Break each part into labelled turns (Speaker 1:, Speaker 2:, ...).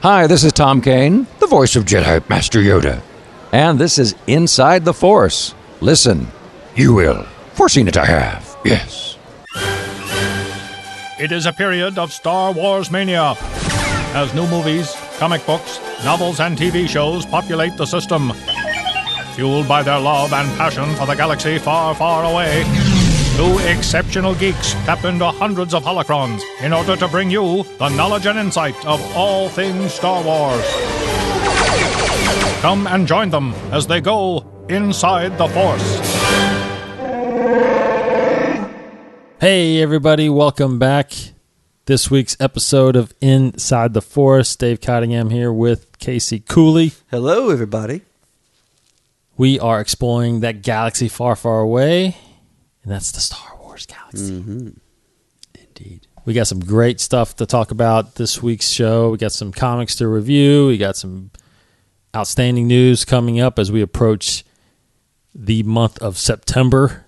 Speaker 1: Hi, this is Tom Kane, the voice of Jedi Master Yoda. And this is Inside the Force. Listen, you will. Foreseen it I have, yes.
Speaker 2: It is a period of Star Wars mania, as new movies, comic books, novels, and TV shows populate the system. Fueled by their love and passion for the galaxy far, far away, two exceptional geeks tap into hundreds of holocrons in order to bring you the knowledge and insight of all things Star Wars. Come and join them as they go inside the Force.
Speaker 3: Hey everybody, welcome back. This week's episode of Inside the Force. Dave Cottingham here with Casey Cooley.
Speaker 4: Hello everybody.
Speaker 3: We are exploring that galaxy far, far away, and that's the Star Wars galaxy.
Speaker 4: Mm-hmm. Indeed.
Speaker 3: We got some great stuff to talk about this week's show. We got some comics to review. We got some outstanding news coming up as we approach the month of September,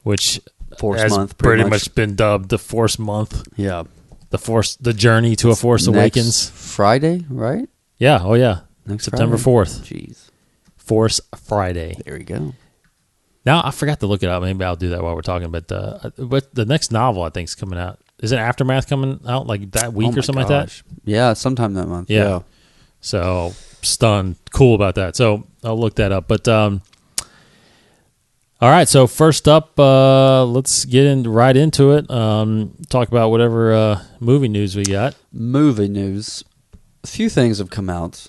Speaker 3: which
Speaker 4: Force
Speaker 3: has
Speaker 4: month,
Speaker 3: pretty much been dubbed the Force month.
Speaker 4: Yeah.
Speaker 3: The journey to a Force Awakens.
Speaker 4: Friday, right?
Speaker 3: Yeah, oh yeah.
Speaker 4: Next
Speaker 3: September
Speaker 4: Friday.
Speaker 3: 4th.
Speaker 4: Jeez.
Speaker 3: Force Friday.
Speaker 4: There we go.
Speaker 3: Now, I forgot to look it up. Maybe I'll do that while we're talking. But the next novel, I think, is coming out. Is it Aftermath coming out like that week or something like that?
Speaker 4: Yeah, sometime that month.
Speaker 3: Yeah. So, stunned. Cool about that. So, I'll look that up. But, all right. So, first up, let's get right into it. Talk about whatever movie news we got.
Speaker 4: Movie news. A few things have come out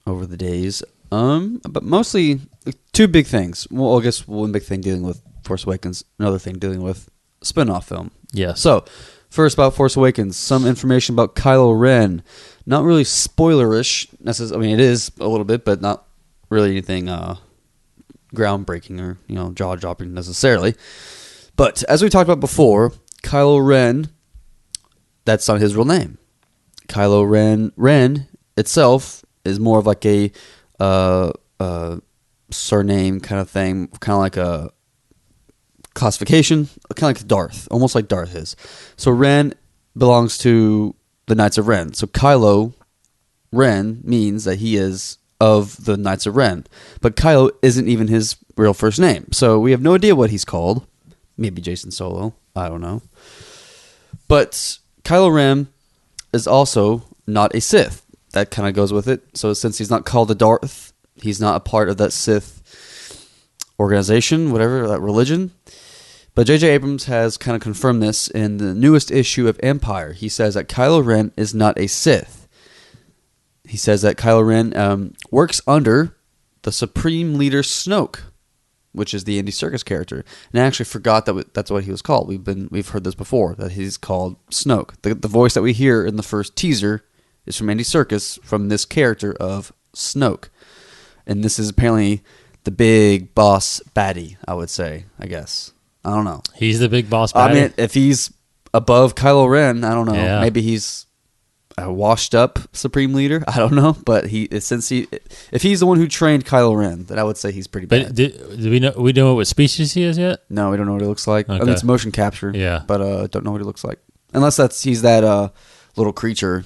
Speaker 4: over the days. But mostly two big things. Well, I guess one big thing dealing with Force Awakens, another thing dealing with a spin-off film.
Speaker 3: Yeah.
Speaker 4: So, first about Force Awakens, some information about Kylo Ren. Not really spoilerish necessarily. I mean, it is a little bit, but not really anything groundbreaking or jaw-dropping necessarily. But as we talked about before, Kylo Ren, that's not his real name. Kylo Ren itself is more of like a surname kind of thing, kind of like a classification, kind of like Darth, almost like Darth is. So Ren belongs to the Knights of Ren. So Kylo Ren means that he is of the Knights of Ren. But Kylo isn't even his real first name. So we have no idea what he's called. Maybe Jason Solo. I don't know. But Kylo Ren is also not a Sith. That kind of goes with it. So since he's not called a Darth, he's not a part of that Sith organization, whatever, that religion. But J.J. Abrams has kind of confirmed this in the newest issue of Empire. He says that Kylo Ren is not a Sith. He says that Kylo Ren works under the Supreme Leader Snoke, which is the Andy Serkis character. And I actually forgot that's what he was called. We've heard this before, that he's called Snoke. The voice that we hear in the first teaser is from Andy Serkis, from this character of Snoke. And this is apparently the big boss baddie, I would say, I guess. I don't know.
Speaker 3: He's the big boss baddie?
Speaker 4: I mean, if he's above Kylo Ren, I don't know.
Speaker 3: Yeah.
Speaker 4: Maybe he's a washed up Supreme Leader. I don't know. But if he's the one who trained Kylo Ren, then I would say he's pretty bad.
Speaker 3: But do we know what species he is yet?
Speaker 4: No, we don't know what he looks like.
Speaker 3: Okay.
Speaker 4: I mean, it's motion capture.
Speaker 3: Yeah.
Speaker 4: But don't know what he looks like. Unless he's that little creature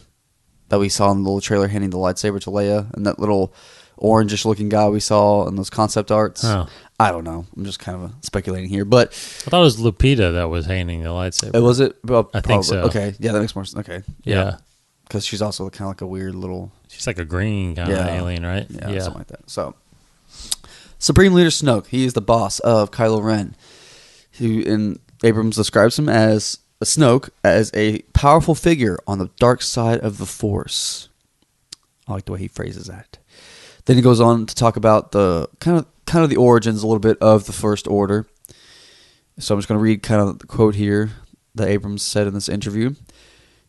Speaker 4: that we saw in the little trailer handing the lightsaber to Leia, and that little orangish looking guy we saw in those concept arts.
Speaker 3: Oh.
Speaker 4: I don't know. I'm just kind of speculating here, but
Speaker 3: I thought it was Lupita that was handing the lightsaber.
Speaker 4: Was it? Well,
Speaker 3: I think so.
Speaker 4: Okay, yeah, that makes more sense. Okay,
Speaker 3: Yeah.
Speaker 4: because she's also kind of like a weird little.
Speaker 3: She's like a green kind of alien, right?
Speaker 4: Yeah, something like that. So, Supreme Leader Snoke, he is the boss of Kylo Ren, who in Abrams describes him as Snoke as a powerful figure on the dark side of the Force. I like the way he phrases that. Then he goes on to talk about the kind of the origins a little bit of the First Order. So I'm just going to read kind of the quote here that Abrams said in this interview.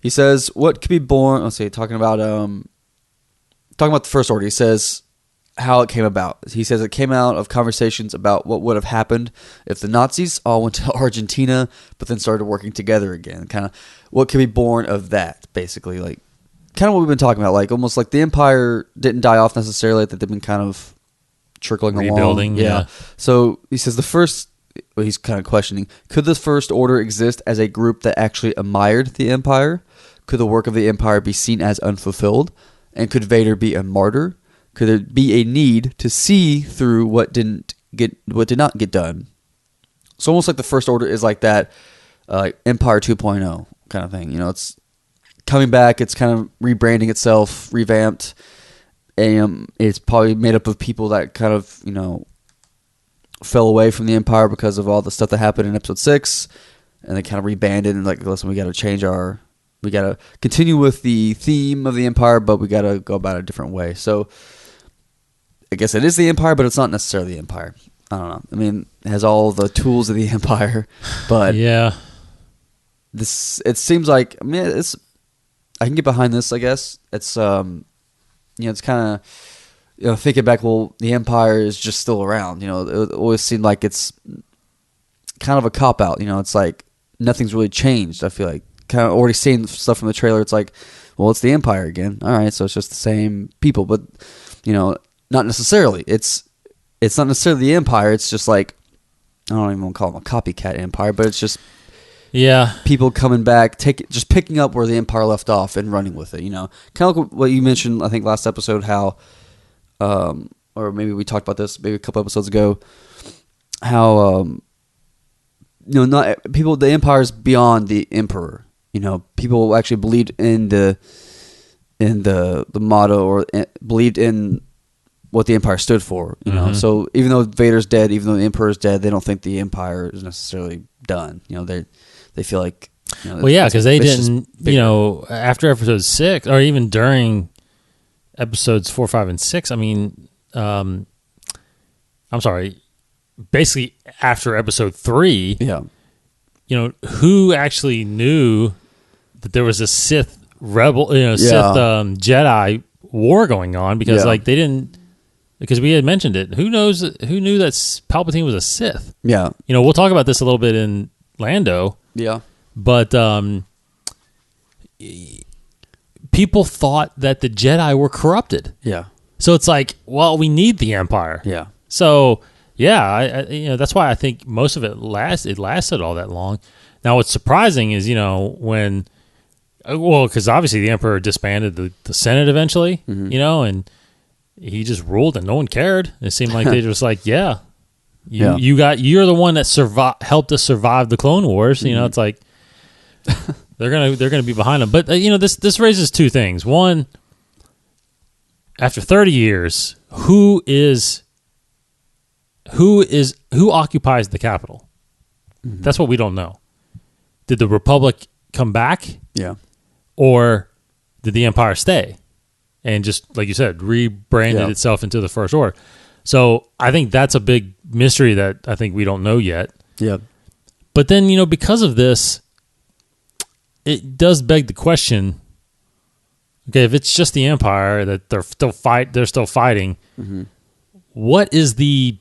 Speaker 4: He says, "What could be born?" Let's see, talking about the First Order. He says how it came about. He says it came out of conversations about what would have happened if the Nazis all went to Argentina, but then started working together again. Kind of what could be born of that, basically, like kind of what we've been talking about, like almost like the Empire didn't die off necessarily, that they've been kind of trickling
Speaker 3: rebuilding,
Speaker 4: along.
Speaker 3: yeah.
Speaker 4: So he says he's kind of questioning, could the First Order exist as a group that actually admired the Empire? Could the work of the Empire be seen as unfulfilled? And could Vader be a martyr? Could there be a need to see through what did not get done? It's almost like the First Order is like that, Empire 2.0 kind of thing. It's coming back. It's kind of rebranding itself, revamped. And it's probably made up of people that kind of, fell away from the Empire because of all the stuff that happened in Episode 6. And they kind of rebanded and like, listen, we got to continue with the theme of the Empire, but we got to go about it a different way. So I guess it is the Empire, but it's not necessarily the Empire. I don't know. I mean, it has all the tools of the Empire, but
Speaker 3: yeah,
Speaker 4: it seems like, I mean, I can get behind this, I guess. It's, it's kind of, thinking back, well, the Empire is just still around. It always seemed like it's kind of a cop-out. It's like nothing's really changed, I feel like. Kind of already seeing stuff from the trailer, it's like, well, it's the Empire again. All right, so it's just the same people. But, not necessarily. It's not necessarily the Empire. It's just like, I don't even want to call them a copycat Empire, but it's just people coming back, just picking up where the Empire left off and running with it. Kind of like what you mentioned, I think, last episode, how, or maybe we talked about this maybe a couple episodes ago, how, not people. The Empire is beyond the Emperor. People actually believed in the motto, or believed in what the Empire stood for. So even though Vader's dead, even though the Emperor's dead, they don't think the Empire is necessarily done. They feel like.
Speaker 3: Well, yeah, because they didn't. After Episode 6, or even during Episodes 4, 5, and 6. I mean, I'm sorry. Basically, after Episode 3, who actually knew that there was a Sith rebel, Sith Jedi war going on? Because they didn't, because we had mentioned it. Who knew that Palpatine was a Sith?
Speaker 4: Yeah,
Speaker 3: we'll talk about this a little bit in Lando.
Speaker 4: Yeah,
Speaker 3: but people thought that the Jedi were corrupted.
Speaker 4: Yeah,
Speaker 3: so it's like, well, we need the Empire.
Speaker 4: Yeah,
Speaker 3: so. Yeah, that's why I think most of it lasted all that long. Now, what's surprising is, when, because obviously the Emperor disbanded the Senate eventually, and he just ruled and no one cared. It seemed like they just like, you're the one that helped us survive the Clone Wars. It's like they're gonna be behind them. But this raises two things. One, after 30 years, who occupies the Capitol? Mm-hmm. That's what we don't know. Did the Republic come back?
Speaker 4: Yeah.
Speaker 3: Or did the Empire stay? And just, like you said, rebranded itself into the First Order. So I think that's a big mystery that I think we don't know yet.
Speaker 4: Yeah.
Speaker 3: But then, because of this, it does beg the question, okay, if it's just the Empire that they're still fighting, mm-hmm. What is the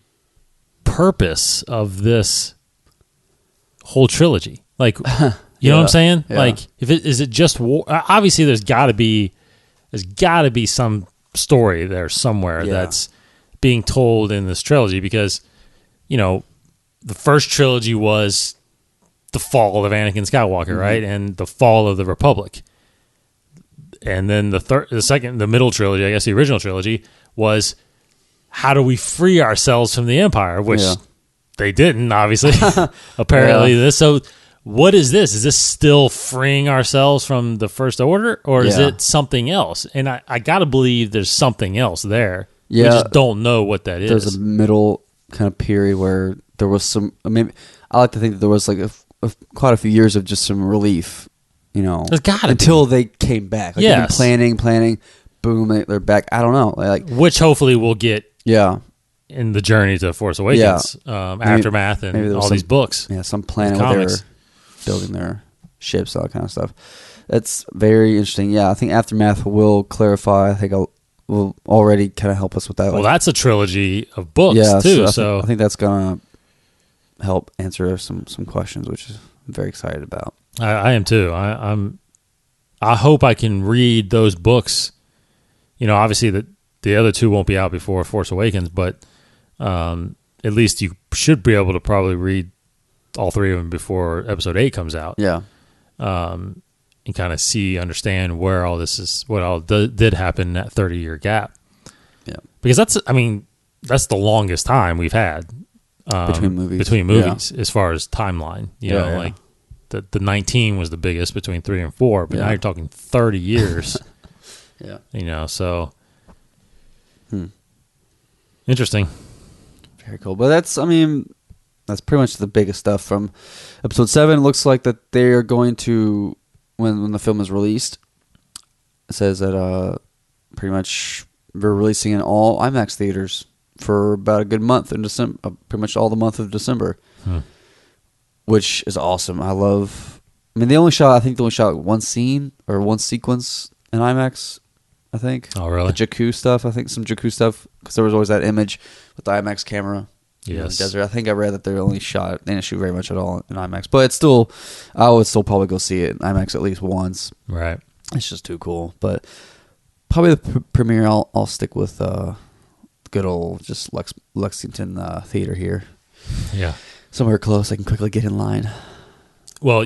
Speaker 3: purpose of this whole trilogy? Like, you know what I'm saying?
Speaker 4: Yeah.
Speaker 3: Like, is it just war? Obviously, there's got to be some story there somewhere that's being told in this trilogy, because the first trilogy was the fall of Anakin Skywalker, mm-hmm. right, and the fall of the Republic, and then the middle trilogy, I guess the original trilogy, was how do we free ourselves from the Empire, which they didn't, obviously. Apparently, so what is this? Is this still freeing ourselves from the First Order, or is it something else? And I got to believe there's something else there. Yeah. We just don't know what that is.
Speaker 4: There's a middle kind of period where there was some, I mean, I like to think that there was like quite a few years of just some relief,
Speaker 3: There's gotta
Speaker 4: until they came back. Like they've been planning, boom, they're back. I don't know.
Speaker 3: Which hopefully we'll get in the journey to Force Awakens, Aftermath, and all these books.
Speaker 4: Yeah, some planning where they were building their ships, all that kind of stuff. That's very interesting. Yeah, I think Aftermath will clarify. I think will already kind of help us with that.
Speaker 3: Well, that's a trilogy of books too.
Speaker 4: So I think that's gonna help answer some questions, which I'm very excited about.
Speaker 3: I am too. I hope I can read those books. Obviously the other two won't be out before Force Awakens, but at least you should be able to probably read all three of them before Episode 8 comes out.
Speaker 4: Yeah.
Speaker 3: and kind of understand where all this is, what all did happen in that 30-year gap.
Speaker 4: Yeah.
Speaker 3: Because that's the longest time we've had
Speaker 4: between
Speaker 3: movies as far as timeline. You know, like the 19 was the biggest between 3 and 4, but now you're talking 30 years.
Speaker 4: Yeah.
Speaker 3: You know, so interesting.
Speaker 4: Very cool. But that's pretty much the biggest stuff from episode 7. It looks like that they are going to, when the film is released, it says that pretty much they're releasing in all IMAX theaters for about a good month in December, pretty much all the month of December, which is awesome. They only shot one scene or one sequence in IMAX, I think.
Speaker 3: Oh, really?
Speaker 4: The Jakku stuff, some Jakku stuff, because there was always that image with the IMAX camera.
Speaker 3: Yes.
Speaker 4: In the desert. I think I read that they didn't shoot very much at all in IMAX, but it's still, I would still probably go see it in IMAX at least once.
Speaker 3: Right.
Speaker 4: It's just too cool. But probably the premiere, I'll stick with good old just Lexington theater here.
Speaker 3: Yeah.
Speaker 4: Somewhere close I can quickly get in line.
Speaker 3: Well,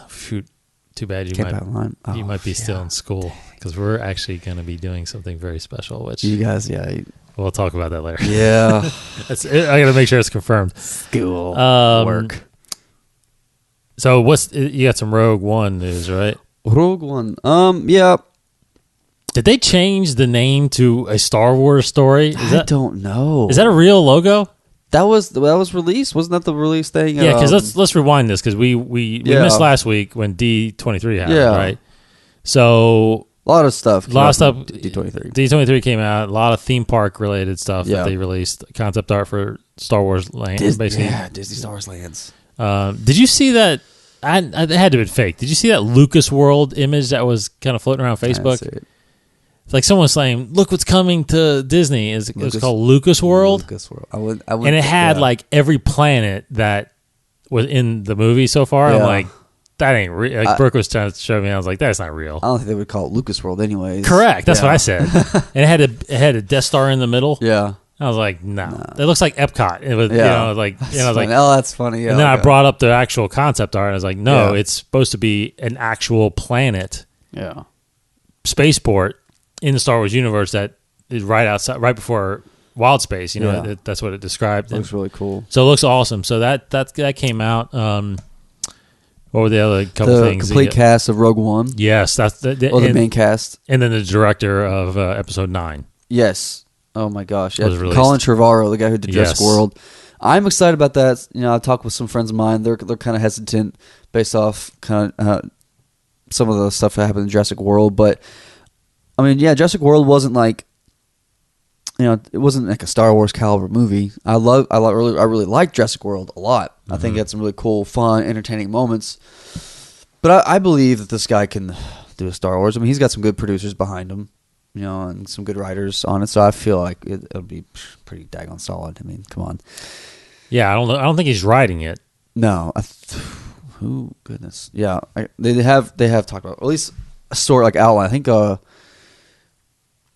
Speaker 3: shoot. Too bad you might be still in school, because we're actually going to be doing something very special, which
Speaker 4: you guys,
Speaker 3: we'll talk about that later.
Speaker 4: Yeah.
Speaker 3: I got to make sure it's confirmed.
Speaker 4: School work.
Speaker 3: So you got some Rogue One news, right?
Speaker 4: Rogue One. Yeah.
Speaker 3: Did they change the name to a Star Wars story?
Speaker 4: I don't know.
Speaker 3: Is that a real logo?
Speaker 4: That was released. Wasn't that the release thing?
Speaker 3: Yeah, because let's rewind this, because we missed last week when D23 happened, right? So
Speaker 4: a lot of stuff.
Speaker 3: D23. D23 came out. A lot of theme park related stuff that they released. Concept art for Star Wars Land, basically.
Speaker 4: Yeah, Disney Star Wars Lands.
Speaker 3: Did you see that? It had to have been fake. Did you see that Lucas World image that was kind of floating around Facebook? It's like someone saying, "Look what's coming to Disney." It was called Lucas World.
Speaker 4: Lucas World. I would,
Speaker 3: and it had like every planet that was in the movie so far. I'm like, that ain't real. Like Brooke was trying to show me. I was like, that's not real.
Speaker 4: I don't think they would call it Lucas World anyways.
Speaker 3: Correct. That's what I said. And it had a Death Star in the middle.
Speaker 4: Yeah.
Speaker 3: I was like, no. It looks like Epcot. It was, I was like,
Speaker 4: oh, that's funny. Yeah,
Speaker 3: and then I brought up the actual concept art. And I was like, no, it's supposed to be an actual planet.
Speaker 4: Yeah.
Speaker 3: Spaceport in the Star Wars universe that is right outside, right before Wild Space. You know, that's what it described.
Speaker 4: It looks really cool.
Speaker 3: So it looks awesome. So that came out. What were the other couple things?
Speaker 4: The complete cast of Rogue One.
Speaker 3: Yes, that's the
Speaker 4: main cast,
Speaker 3: and then the director of Episode 9.
Speaker 4: Yes. Oh my gosh. Yeah.
Speaker 3: Colin
Speaker 4: Trevorrow, the guy who did Jurassic World. I'm excited about that. You know, I've talked with some friends of mine. They're kind of hesitant based off kind of some of the stuff that happened in Jurassic World, but I mean, Jurassic World wasn't like, it wasn't like a Star Wars caliber movie. I really liked Jurassic World a lot. Mm-hmm. I think it had some really cool, fun, entertaining moments. But I believe that this guy can do a Star Wars. I mean, he's got some good producers behind him, and some good writers on it. So I feel like it'll be pretty daggone solid. I mean, come on.
Speaker 3: Yeah, I don't think he's writing it.
Speaker 4: No. Goodness. Yeah, they have talked about, at least a story like outline. I think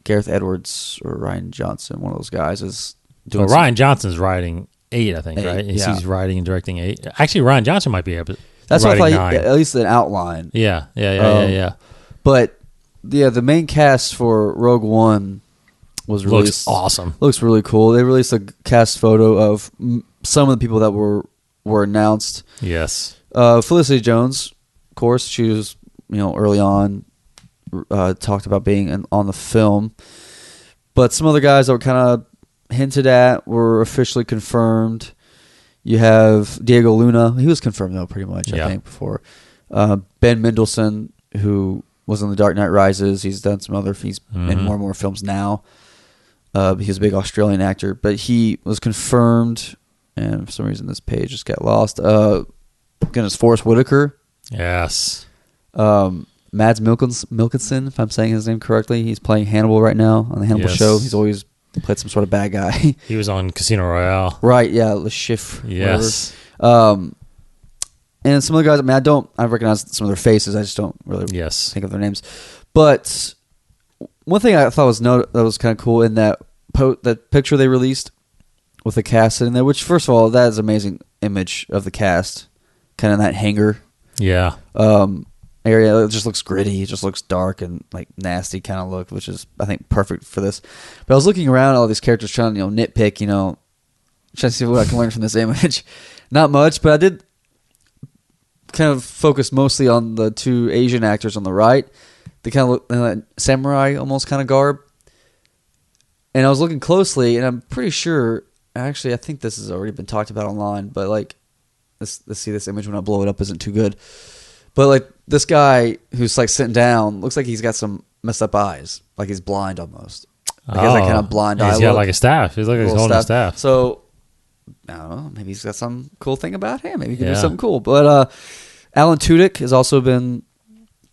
Speaker 4: Gareth Edwards or Ryan Johnson, one of those guys, is doing.
Speaker 3: Well, Ryan Johnson's writing 8, I think, 8, right?
Speaker 4: Yeah.
Speaker 3: He's writing and directing 8. Actually, Ryan Johnson might be able.
Speaker 4: That's what I thought.
Speaker 3: 9.
Speaker 4: At least an outline.
Speaker 3: Yeah.
Speaker 4: But the main cast for Rogue One was released.
Speaker 3: Looks awesome.
Speaker 4: Looks really cool. They released a cast photo of some of the people that were announced.
Speaker 3: Yes.
Speaker 4: Felicity Jones, of course, she was early on. Talked about being on the film, but some other guys that were kind of hinted at were officially confirmed. You have Diego Luna. He was confirmed though, pretty much. I think before Ben Mendelsohn, who was in The Dark Knight Rises. He's done some other. He's in more and more films now. He's a big Australian actor, but he was confirmed. And for some reason, this page just got lost. Goodness, Forrest Whitaker.
Speaker 3: Yes.
Speaker 4: Mads Mikkelsen, if I'm saying his name correctly. He's playing Hannibal right now on the Hannibal show. He's always played some sort of bad guy.
Speaker 3: He was on Casino Royale.
Speaker 4: Right, yeah, Le Chiffre.
Speaker 3: Yes.
Speaker 4: And some other guys, I mean, I recognize some of their faces. I just don't really think of their names. But one thing I thought that was kind of cool in that picture they released with the cast in there, which, first of all, that is an amazing image of the cast, kind of in that hangar.
Speaker 3: Yeah.
Speaker 4: area. It just looks gritty. It just looks dark and like nasty kind of look, which is I think perfect for this. But I was looking around at all these characters trying to nitpick, trying to see what I can learn from this image. Not much, but I did kind of focus mostly on the two Asian actors on the right. They kind of look like samurai almost kind of garb. And I was looking closely, and I'm pretty sure. Actually, I think this has already been talked about online, but like, let's see this image when I blow it up isn't too good. But like this guy who's like sitting down looks like he's got some messed up eyes, like he's blind almost. Like he has that kind of blind eye.
Speaker 3: He's got like a staff. He's like he's holding a staff.
Speaker 4: So I don't know. Maybe he's got some cool thing about him. Maybe he can do something cool. But Alan Tudyk has also been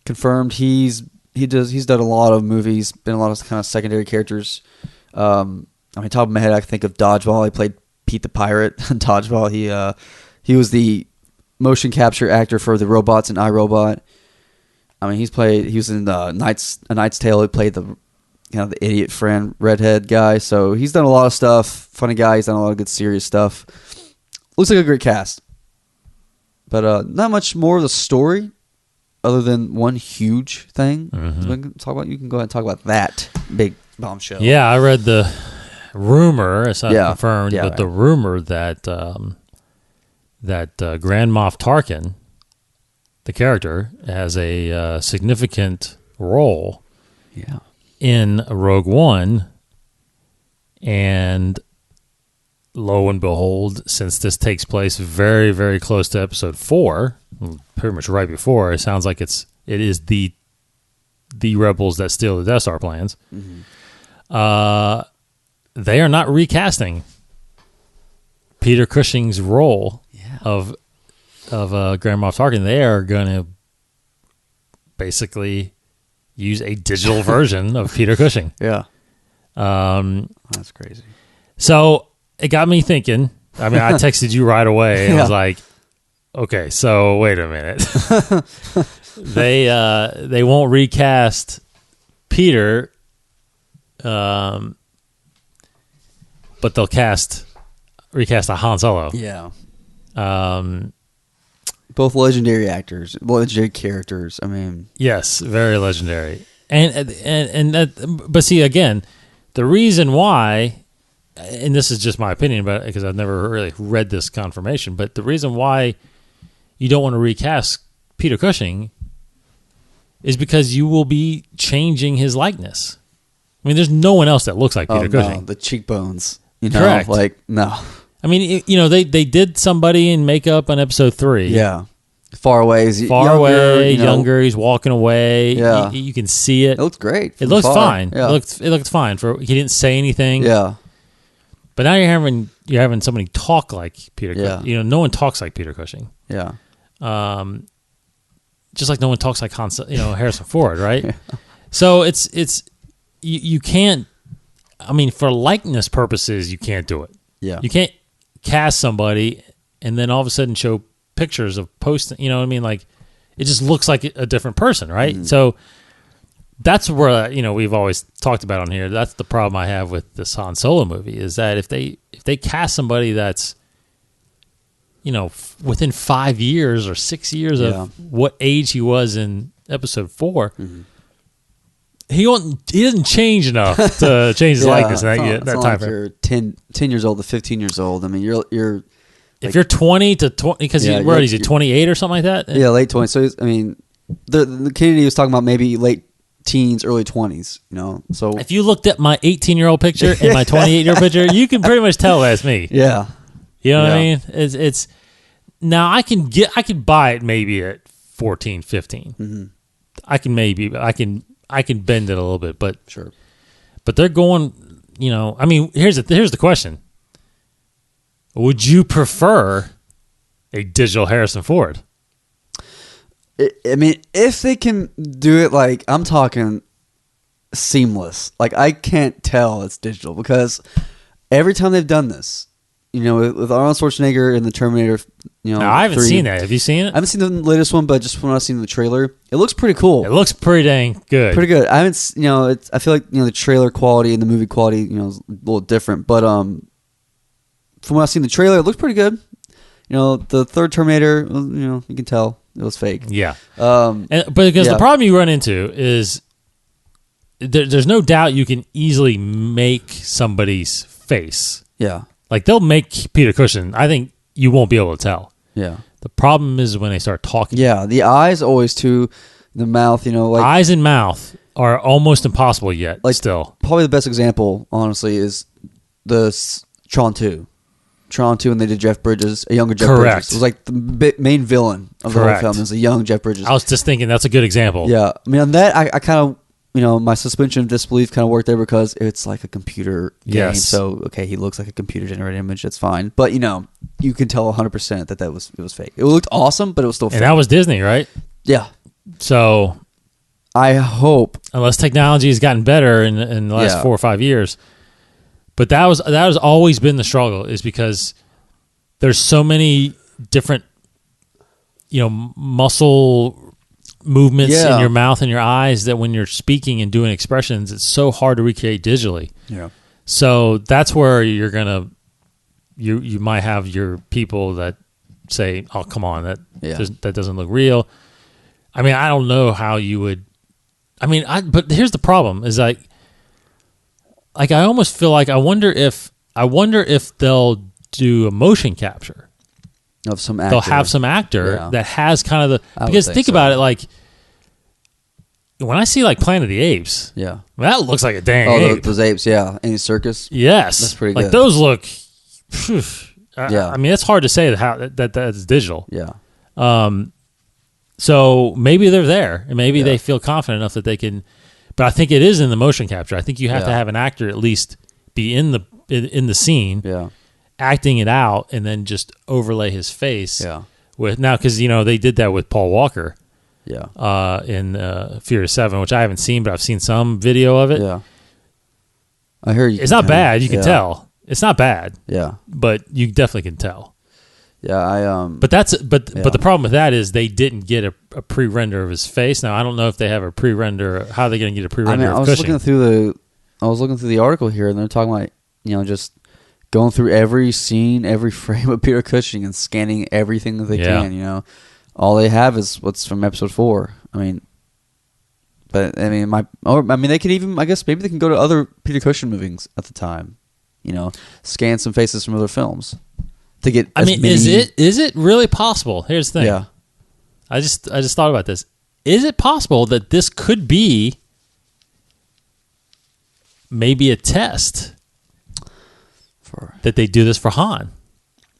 Speaker 4: confirmed. He's done a lot of movies, been a lot of kind of secondary characters. Top of my head, I think of Dodgeball. He played Pete the Pirate in Dodgeball. He was the motion capture actor for the robots in iRobot. I mean, he was in A Knight's Tale. He played the the idiot friend, redhead guy. So he's done a lot of stuff. Funny guy. He's done a lot of good serious stuff. Looks like a great cast. But not much more of the story other than one huge thing. We can talk about. You can go ahead and talk about that big bombshell.
Speaker 3: Yeah, I read the rumor. It's not confirmed, but
Speaker 4: right.
Speaker 3: the rumor that Grand Moff Tarkin, the character, has a significant role in Rogue One, and lo and behold, since this takes place very, very close to Episode 4, pretty much right before, it sounds like it is the rebels that steal the Death Star plans. They are not recasting Peter Cushing's role of Grand Moff Tarkin. They are going to basically use a digital version of Peter Cushing.
Speaker 4: Yeah. That's crazy.
Speaker 3: So it got me thinking. I mean, I texted you right away and I was like, okay, so wait a minute. They won't recast Peter, but they'll recast a Han Solo.
Speaker 4: Yeah. Both legendary actors, legendary characters. I mean,
Speaker 3: yes, very legendary. And that, but see, again, the reason why, and this is just my opinion, but because I've never really read this confirmation, but the reason why you don't want to recast Peter Cushing is because you will be changing his likeness. I mean, there's no one else that looks like Peter Cushing.
Speaker 4: No, the cheekbones,
Speaker 3: correct?
Speaker 4: Like no.
Speaker 3: I mean, they did somebody in makeup on Episode 3.
Speaker 4: Yeah, far away.
Speaker 3: Younger. He's walking away.
Speaker 4: Yeah,
Speaker 3: you can see it.
Speaker 4: It looks great.
Speaker 3: It looks fine.
Speaker 4: Yeah.
Speaker 3: It looked fine. He didn't say anything.
Speaker 4: Yeah,
Speaker 3: but now you're having somebody talk like Peter.
Speaker 4: Yeah.
Speaker 3: No one talks like Peter Cushing.
Speaker 4: Yeah.
Speaker 3: Just like no one talks like Harrison Ford, right? Yeah. So it's you can't. I mean, for likeness purposes, you can't do it.
Speaker 4: Yeah,
Speaker 3: you can't cast somebody and then all of a sudden show pictures of posting. You know what I mean? Like it just looks like a different person, right? Mm-hmm. So that's where we've always talked about on here. That's the problem I have with this Han Solo movie is that if they cast somebody that's within 5 years or 6 years of what age he was in Episode 4, he doesn't change enough to change his likeness in that time frame.
Speaker 4: You're 10 years old to 15 years old. I mean, you're
Speaker 3: if you're 20 to 20, because where is he, 28 or something like that?
Speaker 4: Yeah, late 20s. So I mean, the Kennedy was talking about maybe late teens, early 20s. So
Speaker 3: if you looked at my 18-year-old picture and my 28-year-old picture, you can pretty much tell that's me.
Speaker 4: Yeah,
Speaker 3: you know what I mean. It's now I can buy it maybe at 14, 15. Mm-hmm. I can bend it a little bit, but
Speaker 4: sure.
Speaker 3: But they're going, I mean, here's the question. Would you prefer a digital Harrison Ford?
Speaker 4: I mean, if they can do it like, I'm talking seamless. Like, I can't tell it's digital because every time they've done this, with Arnold Schwarzenegger in the Terminator,
Speaker 3: no, I haven't
Speaker 4: 3,
Speaker 3: seen that. Have you seen it?
Speaker 4: I haven't seen the latest one, but just when I've seen the trailer, it looks pretty cool.
Speaker 3: It looks pretty dang good.
Speaker 4: Pretty good. I haven't, I feel like the trailer quality and the movie quality, is a little different. But from when I've seen the trailer, it looks pretty good. The third Terminator, you can tell It was fake.
Speaker 3: Yeah.
Speaker 4: But
Speaker 3: because the problem you run into is there's no doubt you can easily make somebody's face.
Speaker 4: Yeah.
Speaker 3: Like they'll make Peter Cushing. I think you won't be able to tell.
Speaker 4: Yeah.
Speaker 3: The problem is when they start talking.
Speaker 4: Yeah. The eyes always too. The mouth, like
Speaker 3: eyes and mouth are almost impossible yet.
Speaker 4: Like
Speaker 3: still,
Speaker 4: probably the best example, honestly, is the Tron 2. Tron 2, when they did Jeff Bridges, a younger Jeff Bridges. It was like the main villain of the whole film is a young Jeff Bridges.
Speaker 3: I was just thinking that's a good example.
Speaker 4: Yeah. I mean, on that, I kind of, my suspension of disbelief kind of worked there because it's like a computer game.
Speaker 3: Yes.
Speaker 4: So, okay, he looks like a computer-generated image. That's fine. But, you can tell 100% that it was fake. It looked awesome, but it was still fake.
Speaker 3: And that was Disney, right?
Speaker 4: Yeah.
Speaker 3: So
Speaker 4: I hope,
Speaker 3: unless technology has gotten better in the last 4 or 5 years, but that has always been the struggle, is because there's so many different, muscle movements in your mouth and your eyes that when you're speaking and doing expressions, it's so hard to recreate digitally.
Speaker 4: Yeah.
Speaker 3: So that's where you're gonna, you might have your people that say, "Oh, come on, that doesn't look real." I mean, I don't know how you would. I mean, but here's the problem: is like I almost feel like I wonder if they'll do a motion capture
Speaker 4: of some actor.
Speaker 3: They'll have some actor that has kind of the, because think
Speaker 4: so.
Speaker 3: about it, like when I see like Planet of the Apes, that looks like a dang ape.
Speaker 4: Those apes, any circus,
Speaker 3: yes,
Speaker 4: that's pretty good.
Speaker 3: Like those look. I mean, it's hard to say that's digital.
Speaker 4: Yeah.
Speaker 3: So maybe they're there, and maybe they feel confident enough that they can. But I think it is in the motion capture. I think you have to have an actor at least be in the scene, acting it out, and then just overlay his face. With now, because they did that with Paul Walker. In Furious 7, which I haven't seen, but I've seen some video of it.
Speaker 4: Yeah. I heard
Speaker 3: it's not bad. You can tell it's not bad.
Speaker 4: Yeah.
Speaker 3: But you definitely can tell.
Speaker 4: Yeah,
Speaker 3: But the problem with that is they didn't get a pre-render of his face. Now I don't know if they have a pre-render. How are they going to get a pre-render?
Speaker 4: I was looking through the article here, and they're talking about just going through every scene, every frame of Peter Cushing, and scanning everything that they can. All they have is what's from episode 4. I mean, but I mean, they could even, I guess, maybe they can go to other Peter Cushing movies at the time. Scan some faces from other films. To get
Speaker 3: is it really possible? Here's the thing.
Speaker 4: Yeah.
Speaker 3: I just thought about this. Is it possible that this could be maybe a test that they do this for Han?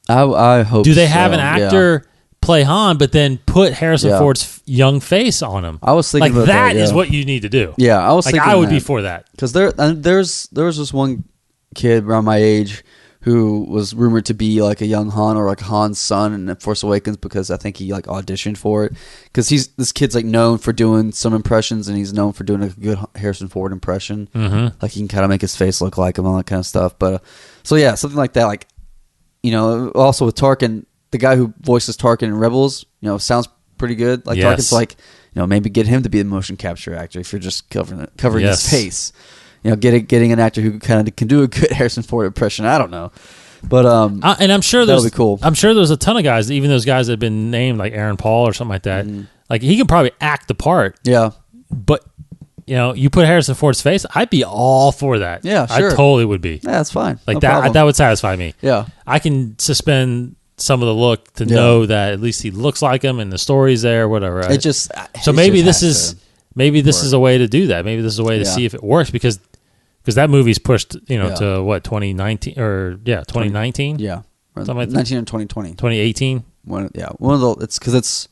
Speaker 4: I hope.
Speaker 3: Do they have an actor play Han, but then put Harrison Ford's young face on him?
Speaker 4: I was thinking
Speaker 3: like
Speaker 4: about that.
Speaker 3: Is what you need to do.
Speaker 4: Yeah, I was thinking
Speaker 3: I would be for that,
Speaker 4: because there was this one kid around my age who was rumored to be like a young Han or like Han's son in Force Awakens, because I think he like auditioned for it, because this kid's like known for doing some impressions, and he's known for doing a good Harrison Ford impression. Mm-hmm. Like he can kind of make his face look like him, all that kind of stuff. But so yeah, something like that. Like also with Tarkin, the guy who voices Tarkin in Rebels, sounds pretty good. Like Tarkin's like, maybe get him to be the motion capture actor if you're just covering his face. Getting an actor who kind of can do a good Harrison Ford impression. I don't know, but
Speaker 3: and I'm sure
Speaker 4: that'll be cool.
Speaker 3: I'm sure there's a ton of guys, even those guys that have been named like Aaron Paul or something like that. Mm-hmm. Like he can probably act the part.
Speaker 4: Yeah,
Speaker 3: but you put Harrison Ford's face, I'd be all for that.
Speaker 4: Yeah, sure.
Speaker 3: I totally would be.
Speaker 4: Yeah, that's fine.
Speaker 3: Like that would satisfy me.
Speaker 4: Yeah,
Speaker 3: I can suspend some of the look to know that at least he looks like him and the story's there, whatever. Right? Maybe this is a way to do that. Maybe this is a way to see if it works, because that movie's pushed, to what, 2019 or 2019?
Speaker 4: Yeah.
Speaker 3: Something like
Speaker 4: 19 and 2020.
Speaker 3: 2018?
Speaker 4: One of the, it's because it's...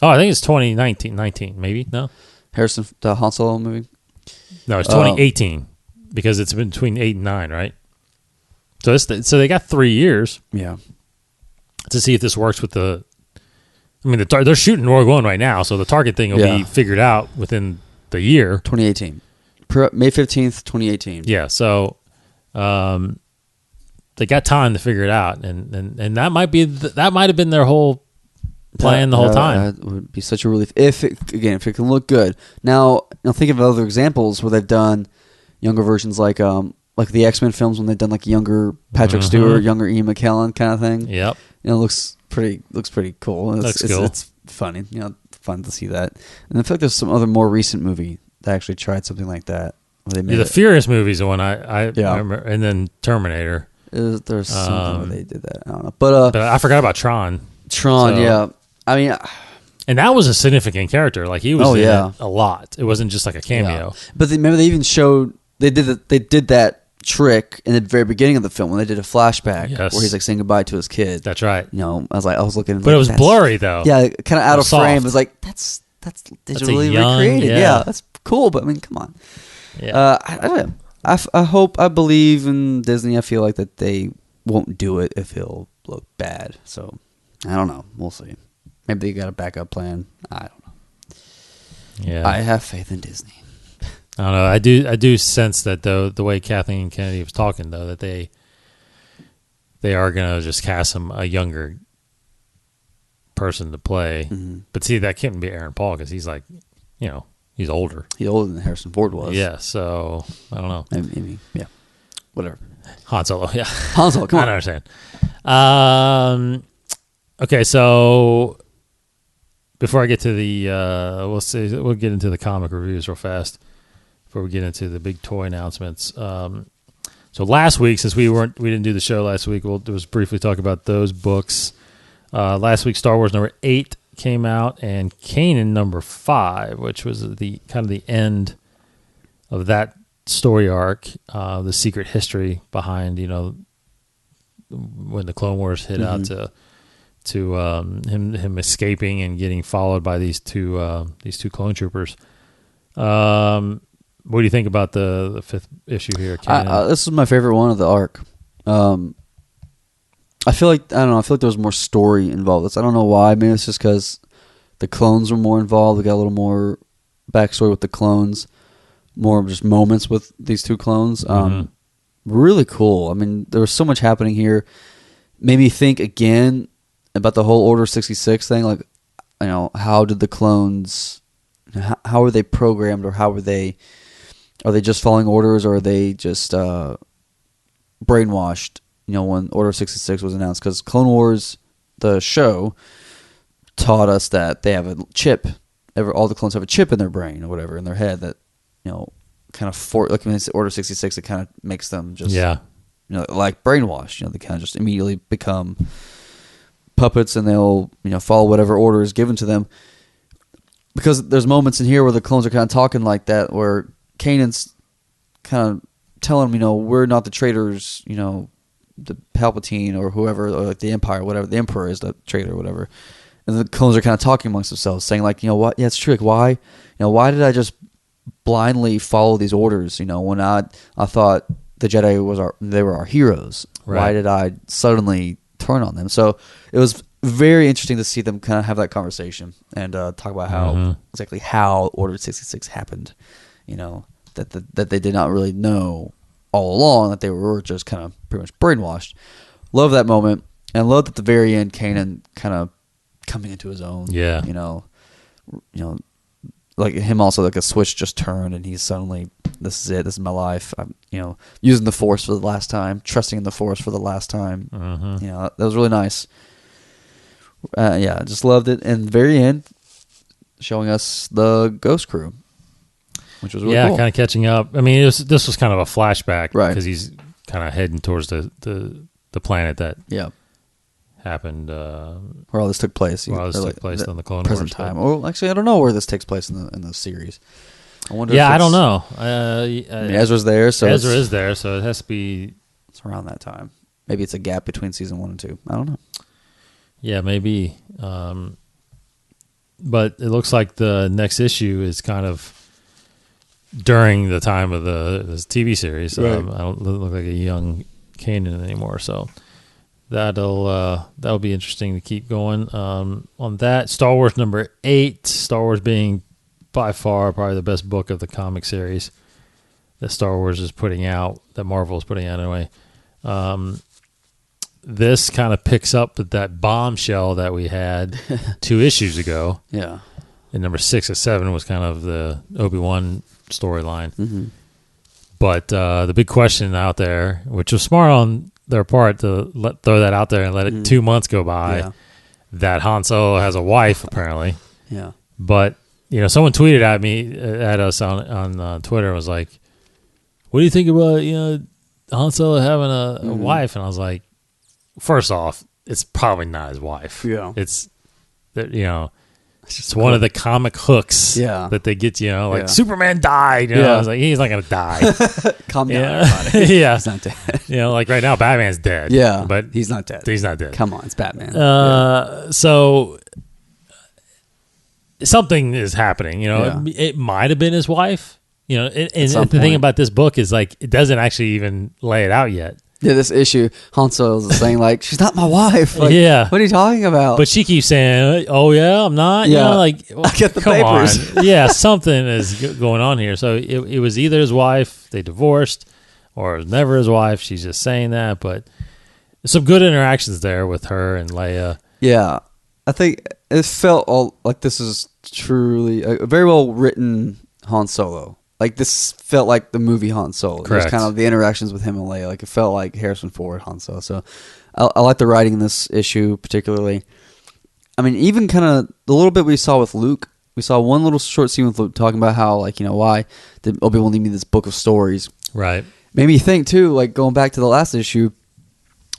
Speaker 3: Oh, I think it's 2019, maybe, no?
Speaker 4: Harrison, the Han Solo movie?
Speaker 3: No, it's 2018, because it's been between 8 and 9, right? So they got 3 years.
Speaker 4: Yeah.
Speaker 3: To see if this works with the... I mean, they're shooting Rogue One right now, so the Target thing will be figured out within the year.
Speaker 4: 2018. May 15th, 2018.
Speaker 3: Yeah, so they got time to figure it out, and that might have been their whole plan the whole time.
Speaker 4: That would be such a relief if it can look good. Now think of other examples where they've done younger versions, like the X-Men films, when they've done like younger Patrick Stewart, younger Ian McKellen kind of thing.
Speaker 3: Yep.
Speaker 4: Looks pretty cool.
Speaker 3: Looks cool.
Speaker 4: funny. Fun to see that. And I feel like there's some other more recent movie that actually tried something like that. Where they made
Speaker 3: the Furious movies, the one I remember, and then Terminator.
Speaker 4: There's something where they did that. I don't know, but
Speaker 3: I forgot about Tron.
Speaker 4: Yeah. I mean,
Speaker 3: and that was a significant character. Like he was in it a lot. It wasn't just like a cameo.
Speaker 4: Yeah. But remember, they even showed they did that trick in the very beginning of the film when they did a flashback where he's like saying goodbye to his kid.
Speaker 3: That's right.
Speaker 4: I was looking,
Speaker 3: but it was blurry though.
Speaker 4: Yeah, kind of out of
Speaker 3: soft.
Speaker 4: frame. It was like that's digitally recreated. Yeah, that's cool. But I mean, come on.
Speaker 3: Yeah.
Speaker 4: I don't know. I believe in Disney. I feel like that they won't do it if he'll look bad. So I don't know. We'll see. Maybe they got a backup plan. I don't know.
Speaker 3: Yeah,
Speaker 4: I have faith in Disney.
Speaker 3: I don't know. I do sense that though the way Kathleen Kennedy was talking though that they are gonna just cast him a younger person to play. Mm-hmm. But see, that couldn't be Aaron Paul because he's like, he's older.
Speaker 4: He's older than Harrison Ford was.
Speaker 3: Yeah, so I don't know.
Speaker 4: Maybe yeah, whatever.
Speaker 3: Han Solo, yeah.
Speaker 4: Han Solo, come on.
Speaker 3: I don't understand. Okay, so before I get to the, we'll get into the comic reviews real fast before we get into the big toy announcements. So last week, since we didn't do the show last week, we'll just briefly talk about those books. Last week, Star Wars number 8 came out, and Kanan number 5, which was the kind of the end of that story arc, the secret history behind when the Clone Wars hit out to him escaping and getting followed by these two clone troopers. What do you think about the 5th issue here, Kanan?
Speaker 4: This is my favorite one of the arc. I feel like there was more story involved. I don't know why. Maybe it's just because the clones were more involved. We got a little more backstory with the clones, more just moments with these two clones. Really cool. I mean, there was so much happening here. Made me think again about the whole Order 66 thing. Like, how did the clones? How are they programmed, or how are they? Are they just following orders, or are they just brainwashed? When Order 66 was announced, because Clone Wars, the show, taught us that they have a chip. All the clones have a chip in their brain or whatever, in their head that, kind of like when it's Order 66, it kind of makes them just, like brainwashed. They kind of just immediately become puppets, and they'll, follow whatever order is given to them. Because there's moments in here where the clones are kind of talking like that, where Kanan's kind of telling them, we're not the traitors, the Palpatine or whoever, or like the Empire, whatever, the Emperor is the traitor or whatever. And the clones are kind of talking amongst themselves, saying like, what? Yeah, it's true. Like, why? Why did I just blindly follow these orders? When I thought the Jedi they were our heroes. Right. Why did I suddenly turn on them? So it was very interesting to see them kind of have that conversation and talk about exactly how Order 66 happened. That they did not really know all along, that they were just kind of pretty much brainwashed. Love that moment, and love at the very end, Kanan kind of coming into his own. Yeah, like him also, like a switch just turned, and he's suddenly, this is it. This is my life. I'm, using the Force for the last time, trusting in the Force for the last time. That was really nice. Just loved it. And the very end, showing us the Ghost Crew, which was really cool.
Speaker 3: Kind of catching up. I mean, this was kind of a flashback, right? Because he's kind of heading towards the planet that happened.
Speaker 4: Where all this took place.
Speaker 3: Where all this took place on the Clone
Speaker 4: Wars time. Well, actually, I don't know where this takes place in the series. I wonder.
Speaker 3: I don't know.
Speaker 4: Ezra's there, so
Speaker 3: Ezra is there, so it has to be.
Speaker 4: It's around that time. Maybe it's a gap between season 1 and 2. I don't know.
Speaker 3: Yeah, maybe. But it looks like the next issue is kind of during the time of this TV series. Right. I don't look like a young Kanan anymore, so that'll be interesting to keep going on that. Star Wars number 8. Star Wars being by far probably the best book of the comic series that Star Wars is putting out, that Marvel is putting out anyway. This kind of picks up with that bombshell that we had 2 issues ago.
Speaker 4: Yeah.
Speaker 3: And number 6 and 7 was kind of the Obi-Wan storyline. But the big question out there, which was smart on their part to throw that out there and let it 2 months go by, that Han Solo has a wife apparently.
Speaker 4: Yeah.
Speaker 3: But someone tweeted at us on Twitter and was like, "What do you think about Han Solo having a wife?" And I was like, first off, it's probably not his wife.
Speaker 4: Yeah.
Speaker 3: It's it's one of the comic hooks that they get, like Superman died. I was like, he's not going to die.
Speaker 4: Calm down, everybody.
Speaker 3: Yeah.
Speaker 4: He's not dead.
Speaker 3: Like right now, Batman's dead.
Speaker 4: Yeah.
Speaker 3: But
Speaker 4: he's not dead.
Speaker 3: He's not dead.
Speaker 4: Come on, it's Batman.
Speaker 3: So something is happening. It might have been his wife. And the thing about this book is like it doesn't actually even lay it out yet.
Speaker 4: Yeah, this issue, Han Solo's saying like, she's not my wife. Like,
Speaker 3: yeah.
Speaker 4: What are you talking about?
Speaker 3: But she keeps saying, oh yeah, I'm not.
Speaker 4: Yeah.
Speaker 3: I
Speaker 4: get the papers.
Speaker 3: On. Yeah, something is going on here. So it was either his wife, they divorced, or it was never his wife. She's just saying that. But some good interactions there with her and Leia.
Speaker 4: Yeah. I think it felt like this is truly a very well written Han Solo. Like, this felt like the movie Han Solo.
Speaker 3: Correct.
Speaker 4: Just kind of the interactions with him and Leia. Like, it felt like Harrison Ford Han Solo. So, I like the writing in this issue particularly. I mean, even kind of the little bit we saw with Luke. We saw one little short scene with Luke talking about how, like, why did Obi-Wan leave me this book of stories?
Speaker 3: Right.
Speaker 4: Made me think, too, like, going back to the last issue.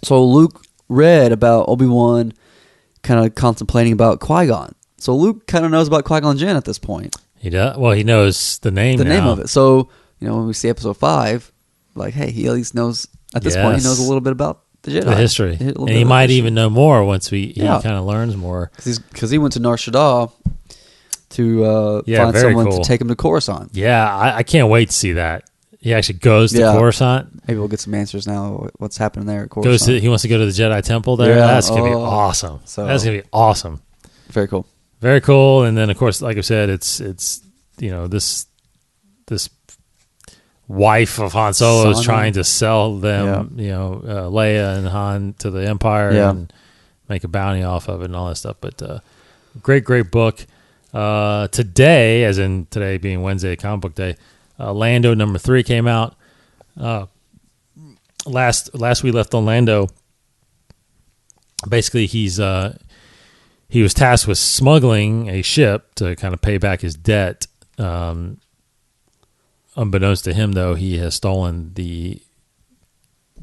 Speaker 4: So, Luke read about Obi-Wan kind of contemplating about Qui-Gon. So, Luke kind of knows about Qui-Gon Jinn at this point.
Speaker 3: He does. Well, he knows the name
Speaker 4: of it. So, when we see episode 5, like, hey, he at least knows, at this point, he knows a little bit about the Jedi.
Speaker 3: The history. And he might even know more once he kind of learns more.
Speaker 4: Because he went to Nar Shaddaa to find someone to take him to Coruscant.
Speaker 3: Yeah, I can't wait to see that. He actually goes to Coruscant.
Speaker 4: Maybe we'll get some answers now. What's happening there at Coruscant?
Speaker 3: He wants to go to the Jedi Temple there.
Speaker 4: Yeah.
Speaker 3: That's going to be awesome. That's going to be awesome.
Speaker 4: Very cool.
Speaker 3: Very cool. And then, of course, like I said, it's this wife of Han Solo is trying to sell them, Leia and Han to the Empire and make a bounty off of it and all that stuff. But great book. Today, as in today being Wednesday, Comic Book Day, Lando number 3 came out. Last we left on Lando, basically he was tasked with smuggling a ship to kind of pay back his debt. Unbeknownst to him, though, he has stolen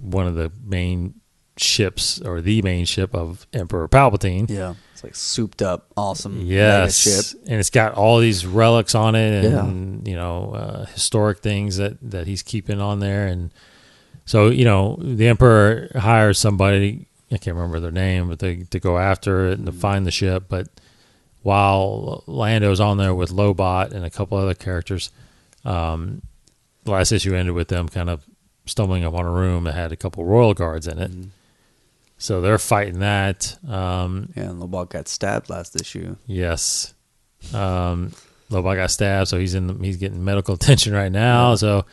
Speaker 3: one of the main ships, or the main ship of Emperor Palpatine.
Speaker 4: Yeah, it's like souped up, awesome
Speaker 3: mega ship, and it's got all these relics on it, and historic things that he's keeping on there, and so the Emperor hires somebody. I can't remember their name, but to go after it and to find the ship. But while Lando's on there with Lobot and a couple other characters, the last issue ended with them kind of stumbling upon a room that had a couple royal guards in it. Mm-hmm. So they're fighting that.
Speaker 4: And Lobot got stabbed last issue.
Speaker 3: Yes. Lobot got stabbed, so he's getting medical attention right now. Yeah. So,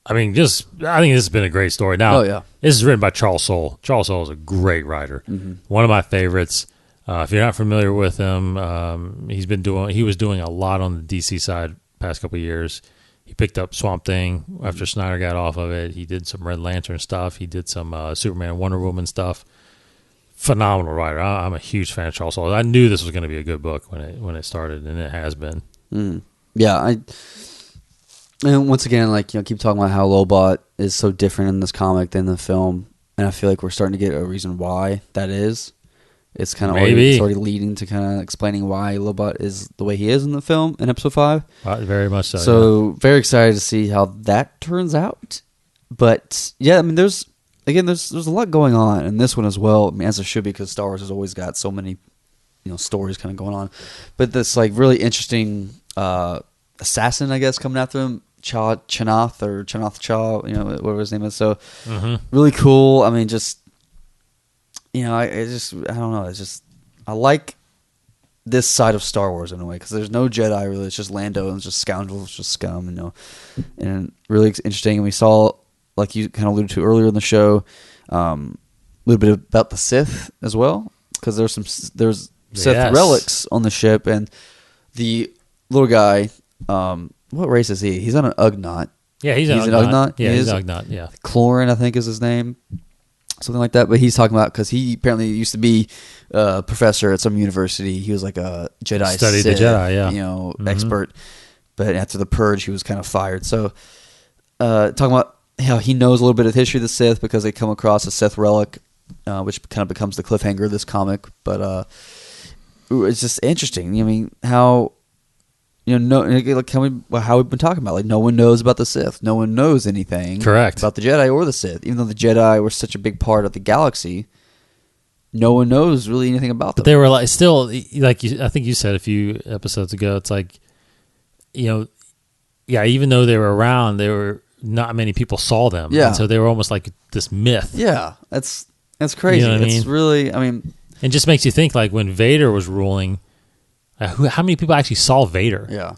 Speaker 3: I think this has been a great story. Now, this is written by Charles Soule. Charles Soule is a great writer. Mm-hmm. One of my favorites. If you're not familiar with him, he was doing a lot on the DC side past couple of years. He picked up Swamp Thing after Snyder got off of it. He did some Red Lantern stuff. He did some Superman and Wonder Woman stuff. Phenomenal writer. I'm a huge fan of Charles Soule. I knew this was going to be a good book when it started, and it has been.
Speaker 4: Mm. Yeah, and once again, keep talking about how Lobot is so different in this comic than the film, and I feel like we're starting to get a reason why that is. It's kind of already leading to kind of explaining why Lobot is the way he is in the film in episode 5.
Speaker 3: Very much so.
Speaker 4: So very excited to see how that turns out. But yeah, I mean, there's a lot going on in this one as well. I mean, as there should be, because Star Wars has always got so many, stories kind of going on. But this really interesting assassin, I guess, coming after him, Chanath Cha, whatever his name is. So really cool. I mean, just. I don't know. I like this side of Star Wars in a way, because there's no Jedi really. It's just Lando and it's just scoundrels, just scum, and really interesting. And we saw, like you kind of alluded to earlier in the show, a little bit about the Sith as well, because there's Sith relics on the ship, and the little guy. What race is he? He's on an Ugnaught.
Speaker 3: Yeah, he's an Ugnaught. Yeah, he's an Ugnaught. Yeah,
Speaker 4: Clorin, I think, is his name. something like that. But he's talking about because he apparently used to be a professor at some university. He was like a Jedi,
Speaker 3: Studied
Speaker 4: Sith,
Speaker 3: the Jedi, yeah.
Speaker 4: Expert. But after the Purge, he was kind of fired. So talking about how he knows a little bit of the history of the Sith because they come across a Sith relic, which kind of becomes the cliffhanger of this comic. But it's just interesting. I mean, how like how we've been talking about, like no one knows about the Sith, no one knows anything,
Speaker 3: correct,
Speaker 4: about the Jedi or the Sith, even though the Jedi were such a big part of the galaxy. No one knows really anything about them.
Speaker 3: But they were like still like I think you said a few episodes ago. It's like even though they were around, they were not many people saw them.
Speaker 4: Yeah,
Speaker 3: and so they were almost like this myth.
Speaker 4: Yeah, that's crazy.
Speaker 3: You know what I mean?
Speaker 4: It's really, I mean,
Speaker 3: it just makes you think like when Vader was ruling. How many people actually saw Vader?
Speaker 4: Yeah.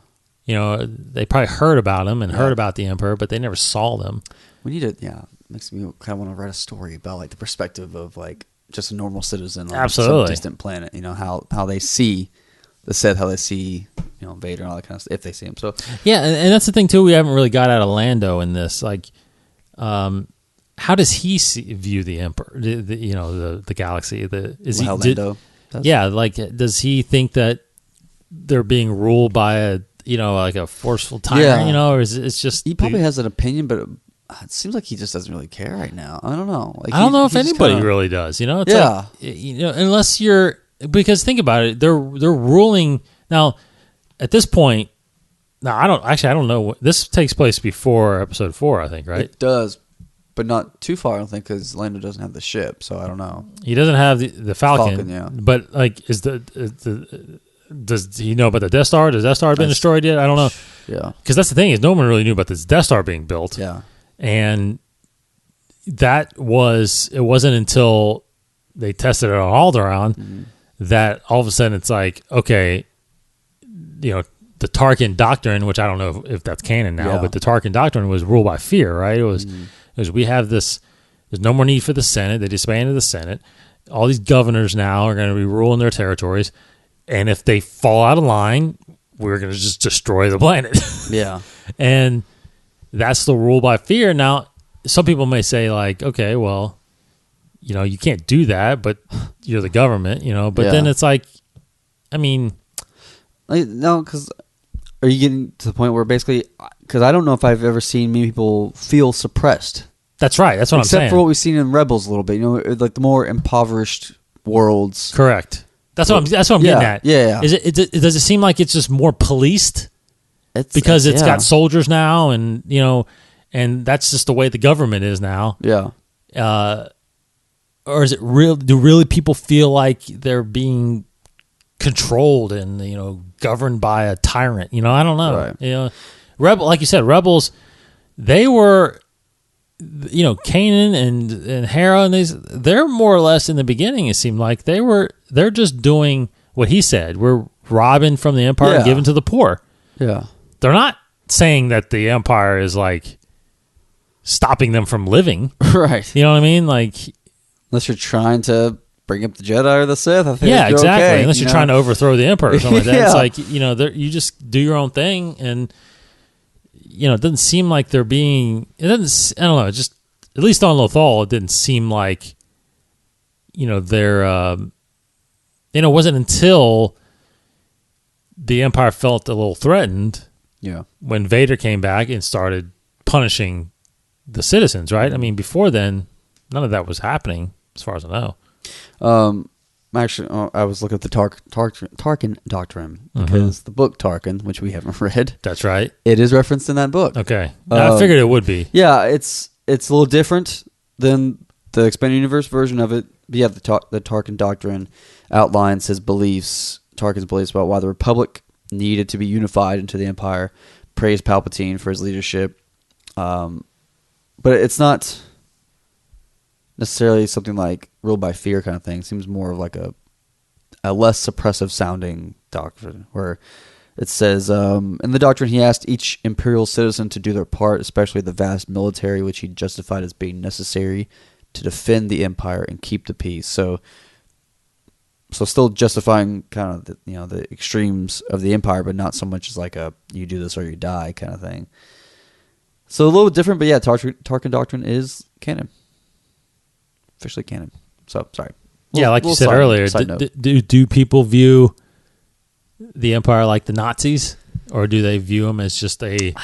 Speaker 3: They probably heard about him and heard about the Emperor, but they never saw them.
Speaker 4: We need to, makes me kind of want to write a story about like the perspective of like just a normal citizen on some distant planet. How they see the Sith, how they see Vader and all that kind of stuff if they see him. So
Speaker 3: yeah, and that's the thing too. We haven't really got out of Lando in this. Like, how does he view the Emperor? The galaxy.
Speaker 4: Lando does?
Speaker 3: Yeah, like does he think that they're being ruled by a like a forceful tyrant, or is it's just
Speaker 4: he probably has an opinion, but it seems like he just doesn't really care right now. I don't know. Like
Speaker 3: I don't know if anybody really does. It's like, unless you're because think about it, they're ruling now at this point. Now I don't know. This takes place before episode 4, I think, right?
Speaker 4: It does, but not too far. I don't think because Lando doesn't have the ship, so I don't know.
Speaker 3: He doesn't have the Falcon,
Speaker 4: yeah.
Speaker 3: But like, does he know about the Death Star? Does Death Star been destroyed yet? I don't know.
Speaker 4: Yeah,
Speaker 3: because that's the thing is no one really knew about this Death Star being built.
Speaker 4: Yeah,
Speaker 3: and it wasn't until they tested it on Alderaan that all of a sudden it's like, okay, the Tarkin doctrine, which I don't know if that's canon now, but the Tarkin doctrine was rule by fear, right? It was we have this. There's no more need for the Senate. They disbanded the Senate. All these governors now are going to be ruling their territories. And if they fall out of line, we're going to just destroy the planet.
Speaker 4: Yeah.
Speaker 3: And that's the rule by fear. Now, some people may say, like, okay, well, you can't do that, but you're the government, But then it's like, I mean.
Speaker 4: No, because are you getting to the point where basically, because I don't know if I've ever seen many people feel suppressed.
Speaker 3: That's right. That's what I'm saying.
Speaker 4: Except for what we've seen in Rebels a little bit, like the more impoverished worlds.
Speaker 3: Correct. That's what I'm getting at.
Speaker 4: Yeah.
Speaker 3: Does it seem like it's just more policed because it's got soldiers now, and and that's just the way the government is now.
Speaker 4: Yeah.
Speaker 3: Or is it real? Do really people feel like they're being controlled and governed by a tyrant? I don't know.
Speaker 4: Right.
Speaker 3: Like you said, Rebels, they were. Kanan and Hera and they're more or less in the beginning. It seemed like they're just doing what he said. We're robbing from the Empire and giving to the poor.
Speaker 4: Yeah,
Speaker 3: they're not saying that the Empire is like stopping them from living.
Speaker 4: Right.
Speaker 3: You know what I mean? Like,
Speaker 4: unless you're trying to bring up the Jedi or the Sith, I think.
Speaker 3: Yeah, exactly.
Speaker 4: Okay,
Speaker 3: unless you're trying to overthrow the Emperor or something like that.
Speaker 4: Yeah.
Speaker 3: It's like you just do your own thing and. It doesn't seem like they're being. It doesn't. I don't know. Just at least on Lothal, it didn't seem like. They're. It wasn't until the Empire felt a little threatened.
Speaker 4: Yeah. When
Speaker 3: Vader came back and started punishing the citizens, right? I mean, before then, none of that was happening, as far as I know.
Speaker 4: Actually, I was looking at the Tarkin doctrine because the book Tarkin, which we haven't read.
Speaker 3: That's right.
Speaker 4: It is referenced in that book.
Speaker 3: Okay. I figured it would be.
Speaker 4: Yeah, it's a little different than the expanded universe version of it. But yeah, the Tarkin doctrine outlines his beliefs, Tarkin's beliefs about why the Republic needed to be unified into the Empire, praised Palpatine for his leadership. But it's not necessarily something like ruled by fear kind of thing. It seems more of like a less suppressive sounding doctrine where it says, in the doctrine he asked each imperial citizen to do their part, especially the vast military which he justified as being necessary to defend the empire and keep the peace. So still justifying kind of the extremes of the empire, but not so much as like a you do this or you die kind of thing. So a little different, but yeah, Tarkin doctrine is canon. officially canon. So sorry.
Speaker 3: Yeah, like you
Speaker 4: Little
Speaker 3: said earlier,
Speaker 4: side note.
Speaker 3: do people view the Empire like the Nazis, or do they view them as just a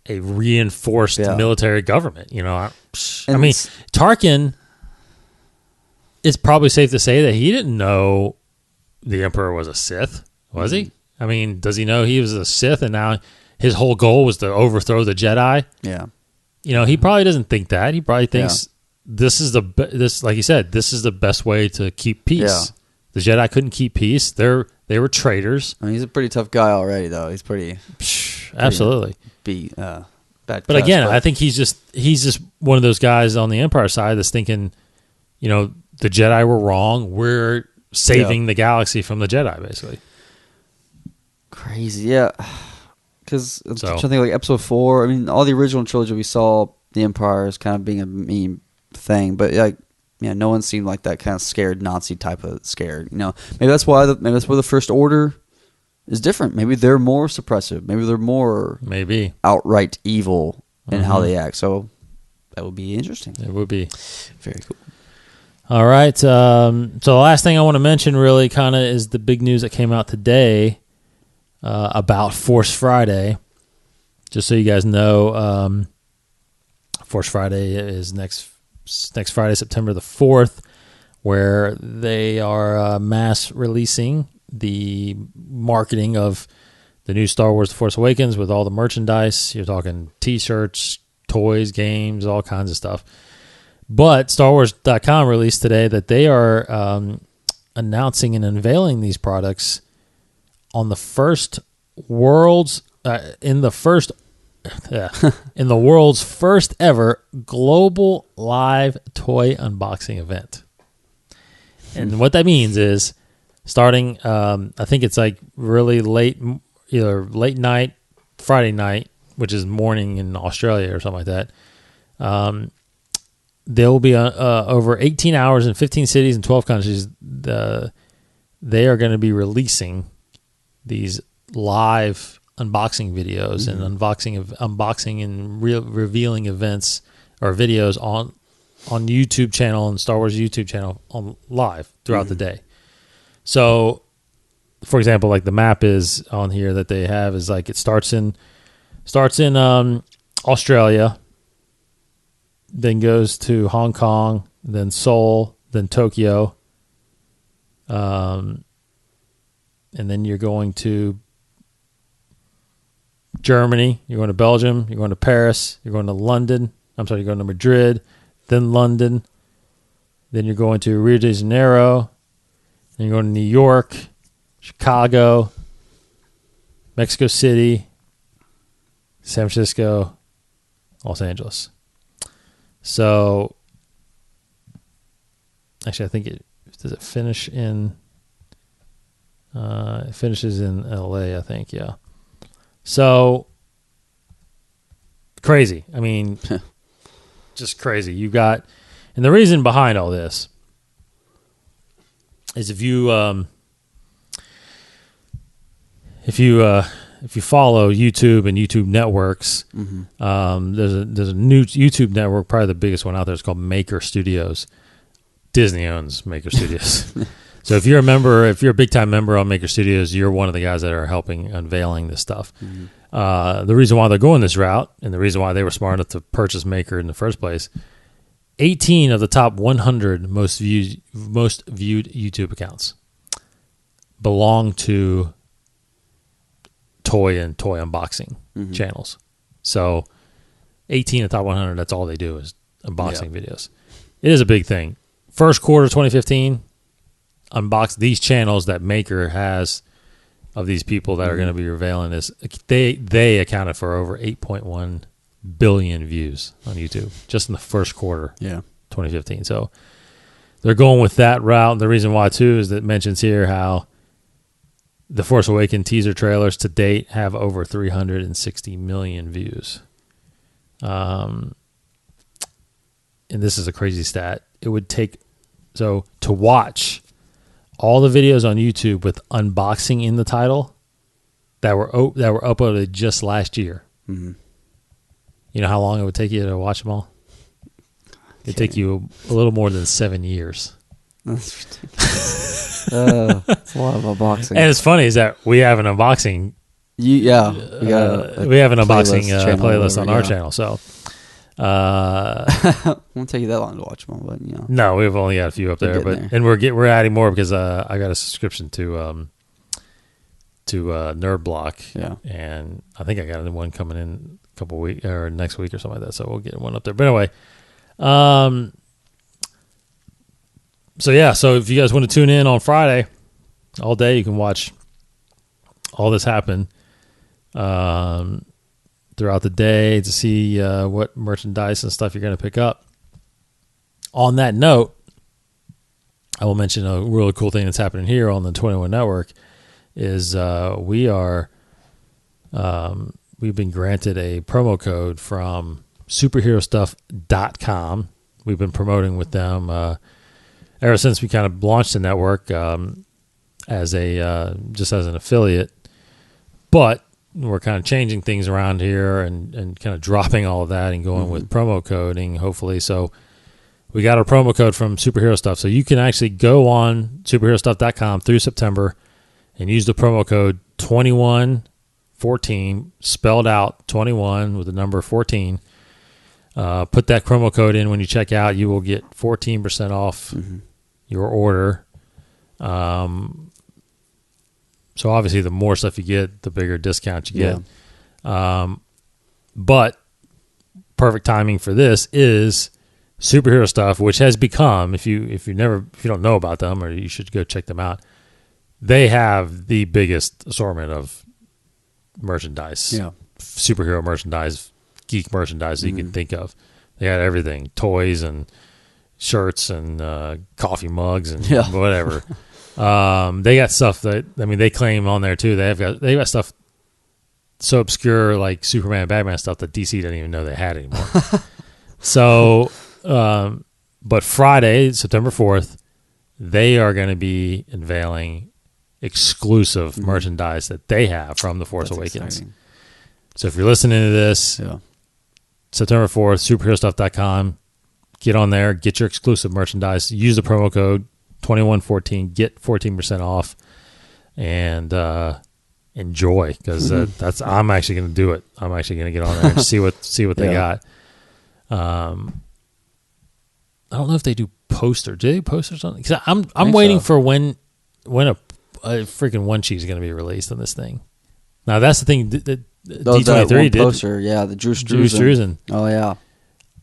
Speaker 3: reinforced military government? You know, I mean, Tarkin. It's probably safe to say that he didn't know the Emperor was a Sith, was he? I mean, does he know he was a Sith and now his whole goal was to overthrow the Jedi?
Speaker 4: Yeah.
Speaker 3: You know, he probably doesn't think that. He probably thinks this is like you said, this is the best way to keep peace.
Speaker 4: Yeah.
Speaker 3: The Jedi couldn't keep peace. They were traitors.
Speaker 4: I mean, he's a pretty tough guy already, though. He's pretty
Speaker 3: absolutely
Speaker 4: bad.
Speaker 3: But again, I think he's just one of those guys on the Empire side that's thinking, you know, the Jedi were wrong. We're saving the galaxy from the Jedi, basically.
Speaker 4: Crazy, yeah. Because I'm trying to think, like Episode 4. I mean, all the original trilogy we saw, the Empire is kind of being a meme thing, but like, yeah, no one seemed like that kind of scared Nazi type of scared. You know, maybe that's why. Maybe that's where the First Order is different. Maybe they're more suppressive. Maybe they're more outright evil in how they act. So that would be interesting.
Speaker 3: It would be
Speaker 4: very cool.
Speaker 3: All right. So the last thing I want to mention really kind of is the big news that came out today about Force Friday. Just so you guys know, Force Friday is next Friday, September the 4th, where they are mass releasing the marketing of the new Star Wars The Force Awakens with all the merchandise. You're talking T-shirts, toys, games, all kinds of stuff. But StarWars.com released today that they are announcing and unveiling these products on the in the world's first ever global live toy unboxing event. And what that means is starting, I think it's like really late, either late night, Friday night, which is morning in Australia or something like that. There will be over 18 hours in 15 cities and 12 countries. They are going to be releasing these live unboxing videos and unboxing and revealing events or videos on YouTube channel and Star Wars YouTube channel on live throughout the day. So, for example, like the map is on here that they have is like it starts in Australia, then goes to Hong Kong, then Seoul, then Tokyo, and then you're going to Germany, you're going to Belgium, you're going to Paris, you're going to London. I'm sorry, you're going to Madrid, then London, then you're going to Rio de Janeiro, then you're going to New York, Chicago, Mexico City, San Francisco, Los Angeles. So, actually, I think does it finish in? It finishes in LA, I think. Yeah. So crazy. I mean, just crazy. You got, and the reason behind all this is if you follow YouTube and YouTube networks, there's a new YouTube network, probably the biggest one out there. It's called Maker Studios. Disney owns Maker Studios. So if you're a big time member on Maker Studios, you're one of the guys that are helping unveiling this stuff. The reason why they're going this route, and the reason why they were smart enough to purchase Maker in the first place, 18 of the top 100 most viewed YouTube accounts belong to toy unboxing channels. So 18 of the top 100, that's all they do is unboxing videos. It is a big thing. First quarter 2015, unbox these channels that Maker has of these people that are going to be revealing this. They accounted for over 8.1 billion views on YouTube just in the first quarter 2015. So they're going with that route. The reason why, too, is that it mentions here how the Force Awakens teaser trailers to date have over 360 million views. And this is a crazy stat. It would take, so to watch all the videos on YouTube with unboxing in the title that were uploaded just last year. You know how long it would take you to watch them all? It'd take you a little more than 7 years.
Speaker 4: That's ridiculous. It's a lot of unboxing.
Speaker 3: And it's funny is that we have an unboxing.
Speaker 4: We have an
Speaker 3: unboxing playlist on our
Speaker 4: yeah.
Speaker 3: channel. So,
Speaker 4: it won't take you that long to watch them, but
Speaker 3: no, we've only got a few up there, and we're adding more because I got a subscription to Nerd Block, and I think I got one coming in a couple weeks or next week or something like that. So we'll get one up there. But anyway, so if you guys want to tune in on Friday all day, you can watch all this happen throughout the day to see what merchandise and stuff you're going to pick up. On that note, I will mention a really cool thing that's happening here on the 21 Network is we've been granted a promo code from superherostuff.com. We've been promoting with them ever since we kind of launched the network as an affiliate, but we're kind of changing things around here and kind of dropping all of that and going with promo coding, hopefully. So we got a promo code from Superhero Stuff. So you can actually go on superherostuff.com through September and use the promo code 2114, spelled out 21 with the number 14. Put that promo code in when you check out. You will get 14% off your order. So obviously, the more stuff you get, the bigger discount you get. But perfect timing for this is Superhero Stuff, which has become, if you don't know about them, or you should go check them out. They have the biggest assortment of merchandise, superhero merchandise, geek merchandise that you can think of. They had everything: toys and shirts and coffee mugs and whatever. They got stuff that they claim on there too. They got stuff so obscure like Superman and Batman stuff that DC didn't even know they had anymore. So, but Friday, September 4th, they are going to be unveiling exclusive merchandise that they have from The Force Awakens. Exciting. So if you're listening to this, September 4th, superherostuff.com, get on there, get your exclusive merchandise, use the promo code 2114, get 14% off, and enjoy, because I'm actually going to do it. I'm actually going to get on there and see what they got. I don't know if they do posters. Do they do posters on it? Because I'm waiting for when a freaking one sheet is going to be released on this thing. Now that's the thing that D23 did.
Speaker 4: Poster, the Drew Struzan. Oh yeah,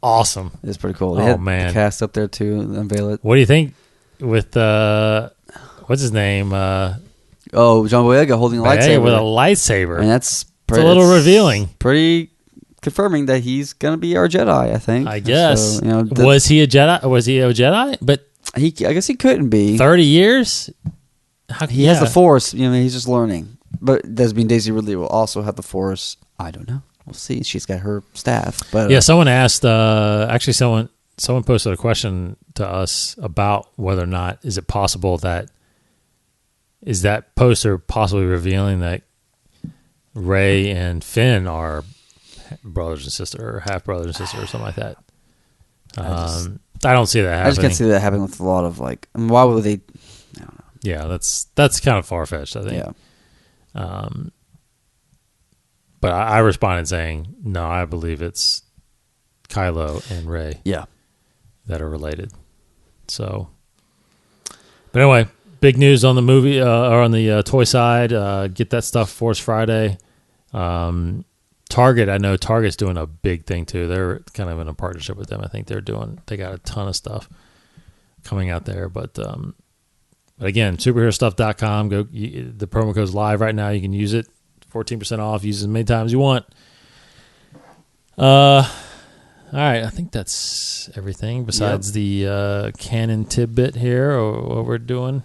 Speaker 3: awesome.
Speaker 4: It's pretty cool. They had the cast up there too. Unveil it.
Speaker 3: What do you think with what's his name?
Speaker 4: John Boyega holding a lightsaber
Speaker 3: with a lightsaber,
Speaker 4: and
Speaker 3: it's a little revealing.
Speaker 4: Pretty confirming that he's going to be our Jedi. I think.
Speaker 3: I guess. So, was he a Jedi? Was he a Jedi? But
Speaker 4: I guess he couldn't be.
Speaker 3: 30 years.
Speaker 4: He has the Force. He's just learning. But does mean Daisy Ridley will also have the Force? I don't know. We'll see. She's got her staff. But
Speaker 3: someone asked. Actually, someone posted a question to us about whether or not is it possible that poster possibly revealing that Rey and Finn are brothers and sisters, or half brothers and sisters, or something like that. I don't see that happening.
Speaker 4: I just can't see that happening with a lot of why would they? I don't know.
Speaker 3: Yeah, that's kind of far fetched, I think.
Speaker 4: Yeah.
Speaker 3: But I responded saying, no, I believe it's Kylo and Rey.
Speaker 4: Yeah.
Speaker 3: That are related. So, but anyway, big news on the movie or on the toy side. Get that stuff Force Friday. Target, I know Target's doing a big thing too. They're kind of in a partnership with them. I think they got a ton of stuff coming out there. But again, superherostuff.com. The promo code's live right now. You can use it. 14% off. Use it as many times as you want. All right. I think that's everything besides the Kanan tidbit here, or what we're doing.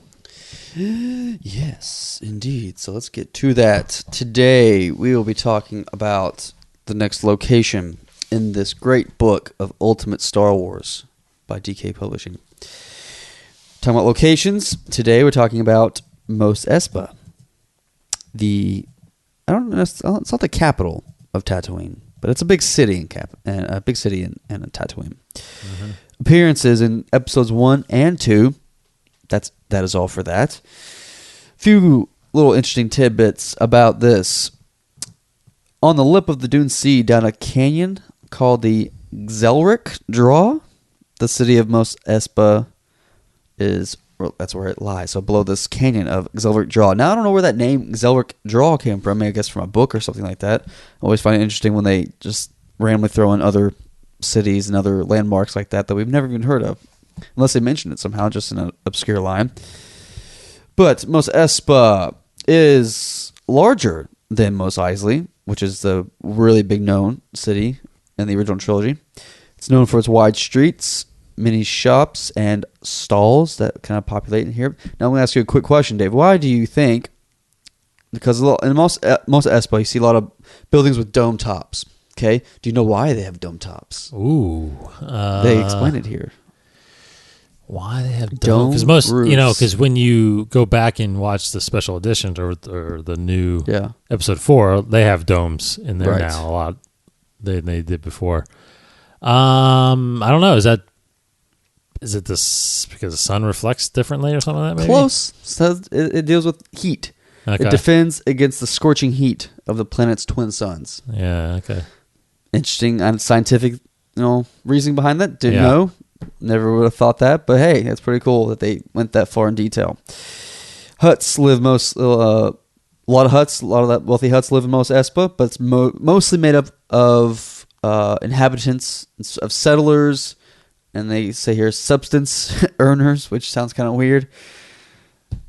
Speaker 4: Yes, indeed. So let's get to that. Today, we will be talking about the next location in this great book of Ultimate Star Wars by DK Publishing. Talking about locations, today we're talking about Mos Espa. I don't know, it's not the capital of Tatooine, but it's a big city in Tatooine. appearances in episodes 1 and 2. That is all for that. Few little interesting tidbits about this. On the lip of the Dune Sea, down a canyon called the Xelric Draw, the city of Mos Espa that's where it lies. So below this canyon of Xelric Draw. Now I don't know where that name Xelric Draw came from. I guess from a book or something like that. I always find it interesting when they just randomly throw in other cities and other landmarks like that we've never even heard of, unless they mention it somehow, just in an obscure line. But Mos Espa is larger than Mos Eisley, which is the really big known city in the original trilogy. It's known for its wide streets, many shops, and stalls that kind of populate in here. Now I'm going to ask you a quick question, Dave. Why do you think, because in most Espa, you see a lot of buildings with dome tops. Okay? Do you know why they have dome tops?
Speaker 3: Ooh.
Speaker 4: They explain it here.
Speaker 3: Why they have dome? Because most,
Speaker 4: roofs.
Speaker 3: because when you go back and watch the special editions or the new episode 4, they have domes in there now a lot than they did before. I don't know. Is it this because the sun reflects differently or something like that? Maybe?
Speaker 4: Close. So it deals with heat.
Speaker 3: Okay.
Speaker 4: It defends against the scorching heat of the planet's twin suns.
Speaker 3: Yeah. Okay.
Speaker 4: Interesting and scientific, reasoning behind that. Didn't know. Never would have thought that, but hey, it's pretty cool that they went that far in detail. Huts live a lot of that wealthy huts live in Mos Espa, but it's mostly made up of inhabitants, of settlers, and they say here substance earners, which sounds kind of weird.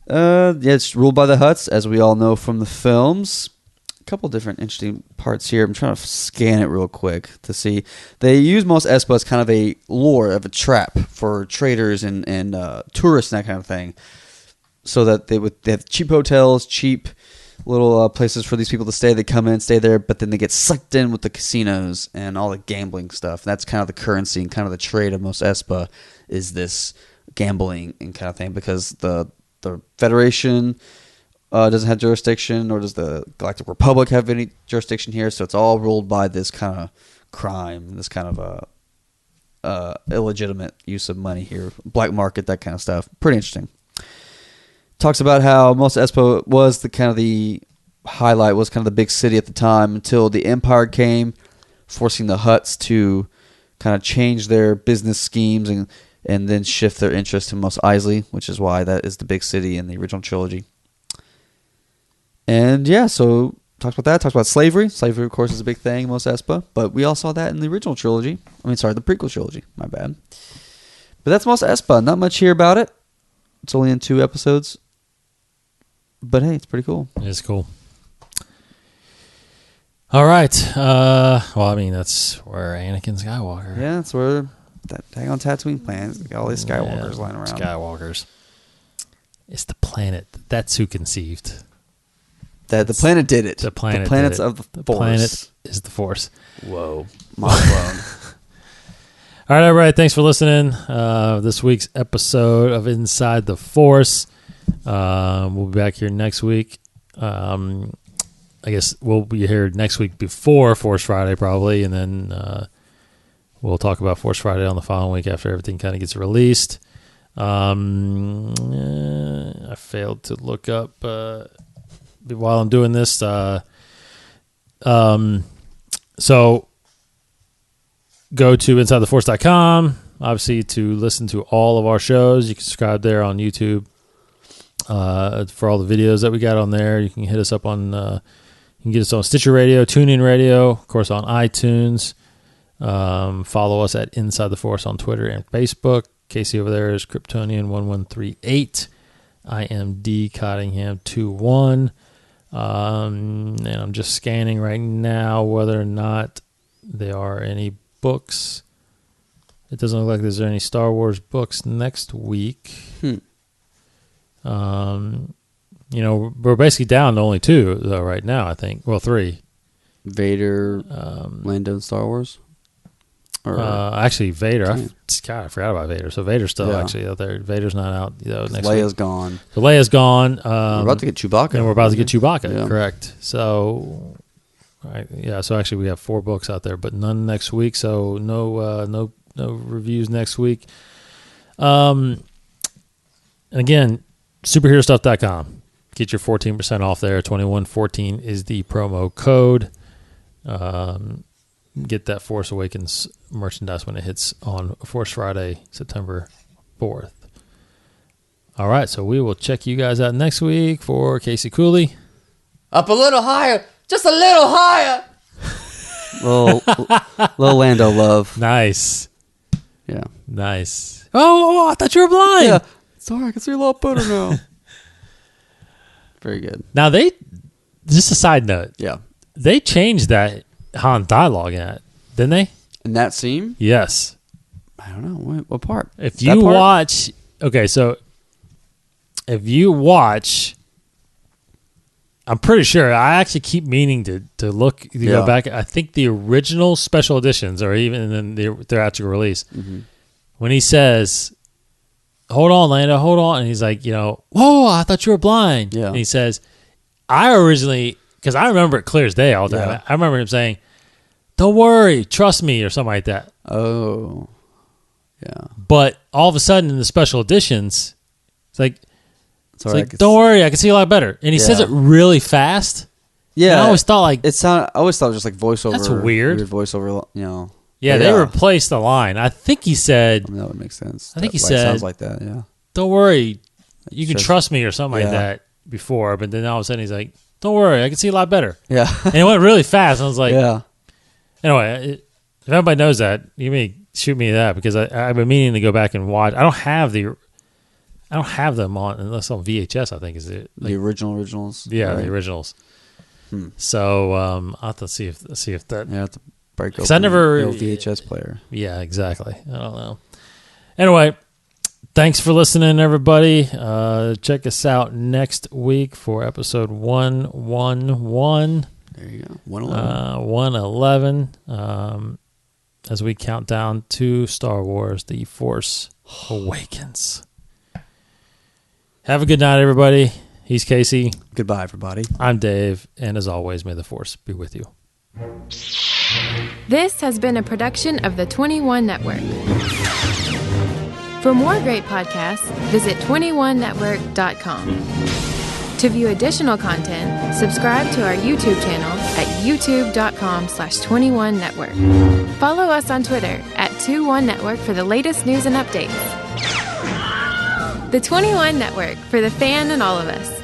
Speaker 4: It's ruled by the Hutts, as we all know from the films. A couple different interesting parts here. I'm trying to scan it real quick to see. They use Mos Espa as kind of a lure, of a trap for traders and tourists and that kind of thing, so that they have cheap hotels, cheap little places for these people to stay. They come in, stay there, but then they get sucked in with the casinos and all the gambling stuff. That's kind of the currency and kind of the trade of Mos Espa, is this gambling and kind of thing, because the Federation doesn't have jurisdiction, nor does the Galactic Republic have any jurisdiction here, so it's all ruled by this kind of crime, this kind of illegitimate use of money here, black market, that kind of stuff. Pretty interesting. Talks about how Mos Espa was the highlight, was kind of the big city at the time, until the Empire came, forcing the Hutts to kind of change their business schemes and then shift their interest to Mos Eisley, which is why that is the big city in the original trilogy. And so talks about that. Talks about slavery. Slavery, of course, is a big thing in Mos Espa, but we all saw that in the original trilogy. The prequel trilogy. My bad. But that's Mos Espa. Not much here about it. It's only in 2 episodes. But hey, it's pretty cool.
Speaker 3: It is cool. All right. That's where Anakin Skywalker.
Speaker 4: Yeah, that's where that dang on Tatooine planet. Got all these Skywalkers lying around.
Speaker 3: Skywalkers. It's the planet. That's who conceived.
Speaker 4: The planet did it.
Speaker 3: The planets
Speaker 4: did
Speaker 3: it.
Speaker 4: of the
Speaker 3: The
Speaker 4: Force.
Speaker 3: planet is the Force.
Speaker 4: Whoa. Mind blown.
Speaker 3: All right, everybody. Thanks for listening. This week's episode of Inside the Force. We'll be back here next week. I guess we'll be here next week before Force Friday, probably, and then we'll talk about Force Friday on the following week after everything kind of gets released. I failed to look up while I'm doing this. So go to InsideTheForce.com, obviously, to listen to all of our shows. You can subscribe there on YouTube for all the videos that we got on there. You can hit us up on, you can get us on Stitcher Radio, TuneIn Radio, of course, on iTunes. Follow us at Inside the Force on Twitter and Facebook. Casey over there is Kryptonian1138. I am D Cottingham21. And I'm just scanning right now whether or not there are any books. It doesn't look like there's any Star Wars books next week. We're basically down to only 2 though right now, I think. Well, 3.
Speaker 4: Vader, Lando, and Star Wars.
Speaker 3: Actually, Vader. I forgot about Vader. So Vader's still actually out there. Vader's not out next
Speaker 4: Leia's
Speaker 3: week.
Speaker 4: gone.
Speaker 3: So Leia's gone.
Speaker 4: We're about to get Chewbacca.
Speaker 3: And we're about to get Chewbacca,
Speaker 4: yeah.
Speaker 3: Correct. So, so actually we have 4 books out there, but none next week. So no No reviews next week. And again, superherostuff.com. Get your 14% off there. 2114 is the promo code. Get that Force Awakens merchandise when it hits on Force Friday, September 4th. All right, so we will check you guys out next week. For Casey Cooley.
Speaker 4: Up a little higher. Just a little higher. little Lando love.
Speaker 3: Nice.
Speaker 4: Yeah.
Speaker 3: Nice. Oh, I thought you were blind.
Speaker 4: Yeah. Sorry, I can see a lot better now. Very good.
Speaker 3: Now, just a side note.
Speaker 4: Yeah.
Speaker 3: They changed that Han dialogue in it, didn't they?
Speaker 4: In that scene?
Speaker 3: Yes.
Speaker 4: I don't know. What part?
Speaker 3: If you watch... Okay, so... If you watch, I'm pretty sure. I actually keep meaning to go back. I think the original special editions, or even in the theatrical release, when he says, "Hold on, Lando, hold on," and he's like, "Whoa, I thought you were blind."
Speaker 4: Yeah.
Speaker 3: And he says, "I originally, because I remember it clear as day all the time.
Speaker 4: Yeah.
Speaker 3: I remember him saying, 'Don't worry, trust me,' or something like that."
Speaker 4: Oh, yeah.
Speaker 3: But all of a sudden in the special editions, it's like.
Speaker 4: Sorry,
Speaker 3: It's like, don't worry, I can see a lot better. And he says it really fast.
Speaker 4: Yeah.
Speaker 3: And I always thought I
Speaker 4: always thought it was just like voiceover.
Speaker 3: That's weird.
Speaker 4: Voiceover,
Speaker 3: Yeah, they replaced the line. I think he said...
Speaker 4: that would make sense.
Speaker 3: I think he said...
Speaker 4: sounds like that, yeah.
Speaker 3: Don't worry, you can trust me or something like that before. But then all of a sudden he's like, don't worry, I can see a lot better.
Speaker 4: Yeah.
Speaker 3: And it went really fast. And I was like...
Speaker 4: Yeah.
Speaker 3: Anyway, if everybody knows that, you may shoot me that because I've been meaning to go back and watch. I don't have them on unless on VHS. I think is it
Speaker 4: the originals.
Speaker 3: Yeah,
Speaker 4: right?
Speaker 3: the originals. So I'll have to see if that.
Speaker 4: Yeah, I have to break open.
Speaker 3: Because I never
Speaker 4: the old VHS player.
Speaker 3: Yeah, exactly. I don't know. Anyway, thanks for listening, everybody. Check us out next week for episode 111.
Speaker 4: There you go. 111.
Speaker 3: 111. As we count down to Star Wars: The Force Awakens. Have a good night, everybody. He's Casey.
Speaker 4: Goodbye, everybody.
Speaker 3: I'm Dave. And as always, may the Force be with you.
Speaker 5: This has been a production of the 21 Network. For more great podcasts, visit 21network.com. To view additional content, subscribe to our YouTube channel at youtube.com/21network. Follow us on Twitter at 21network for the latest news and updates. The 21 Network, for the fan and all of us.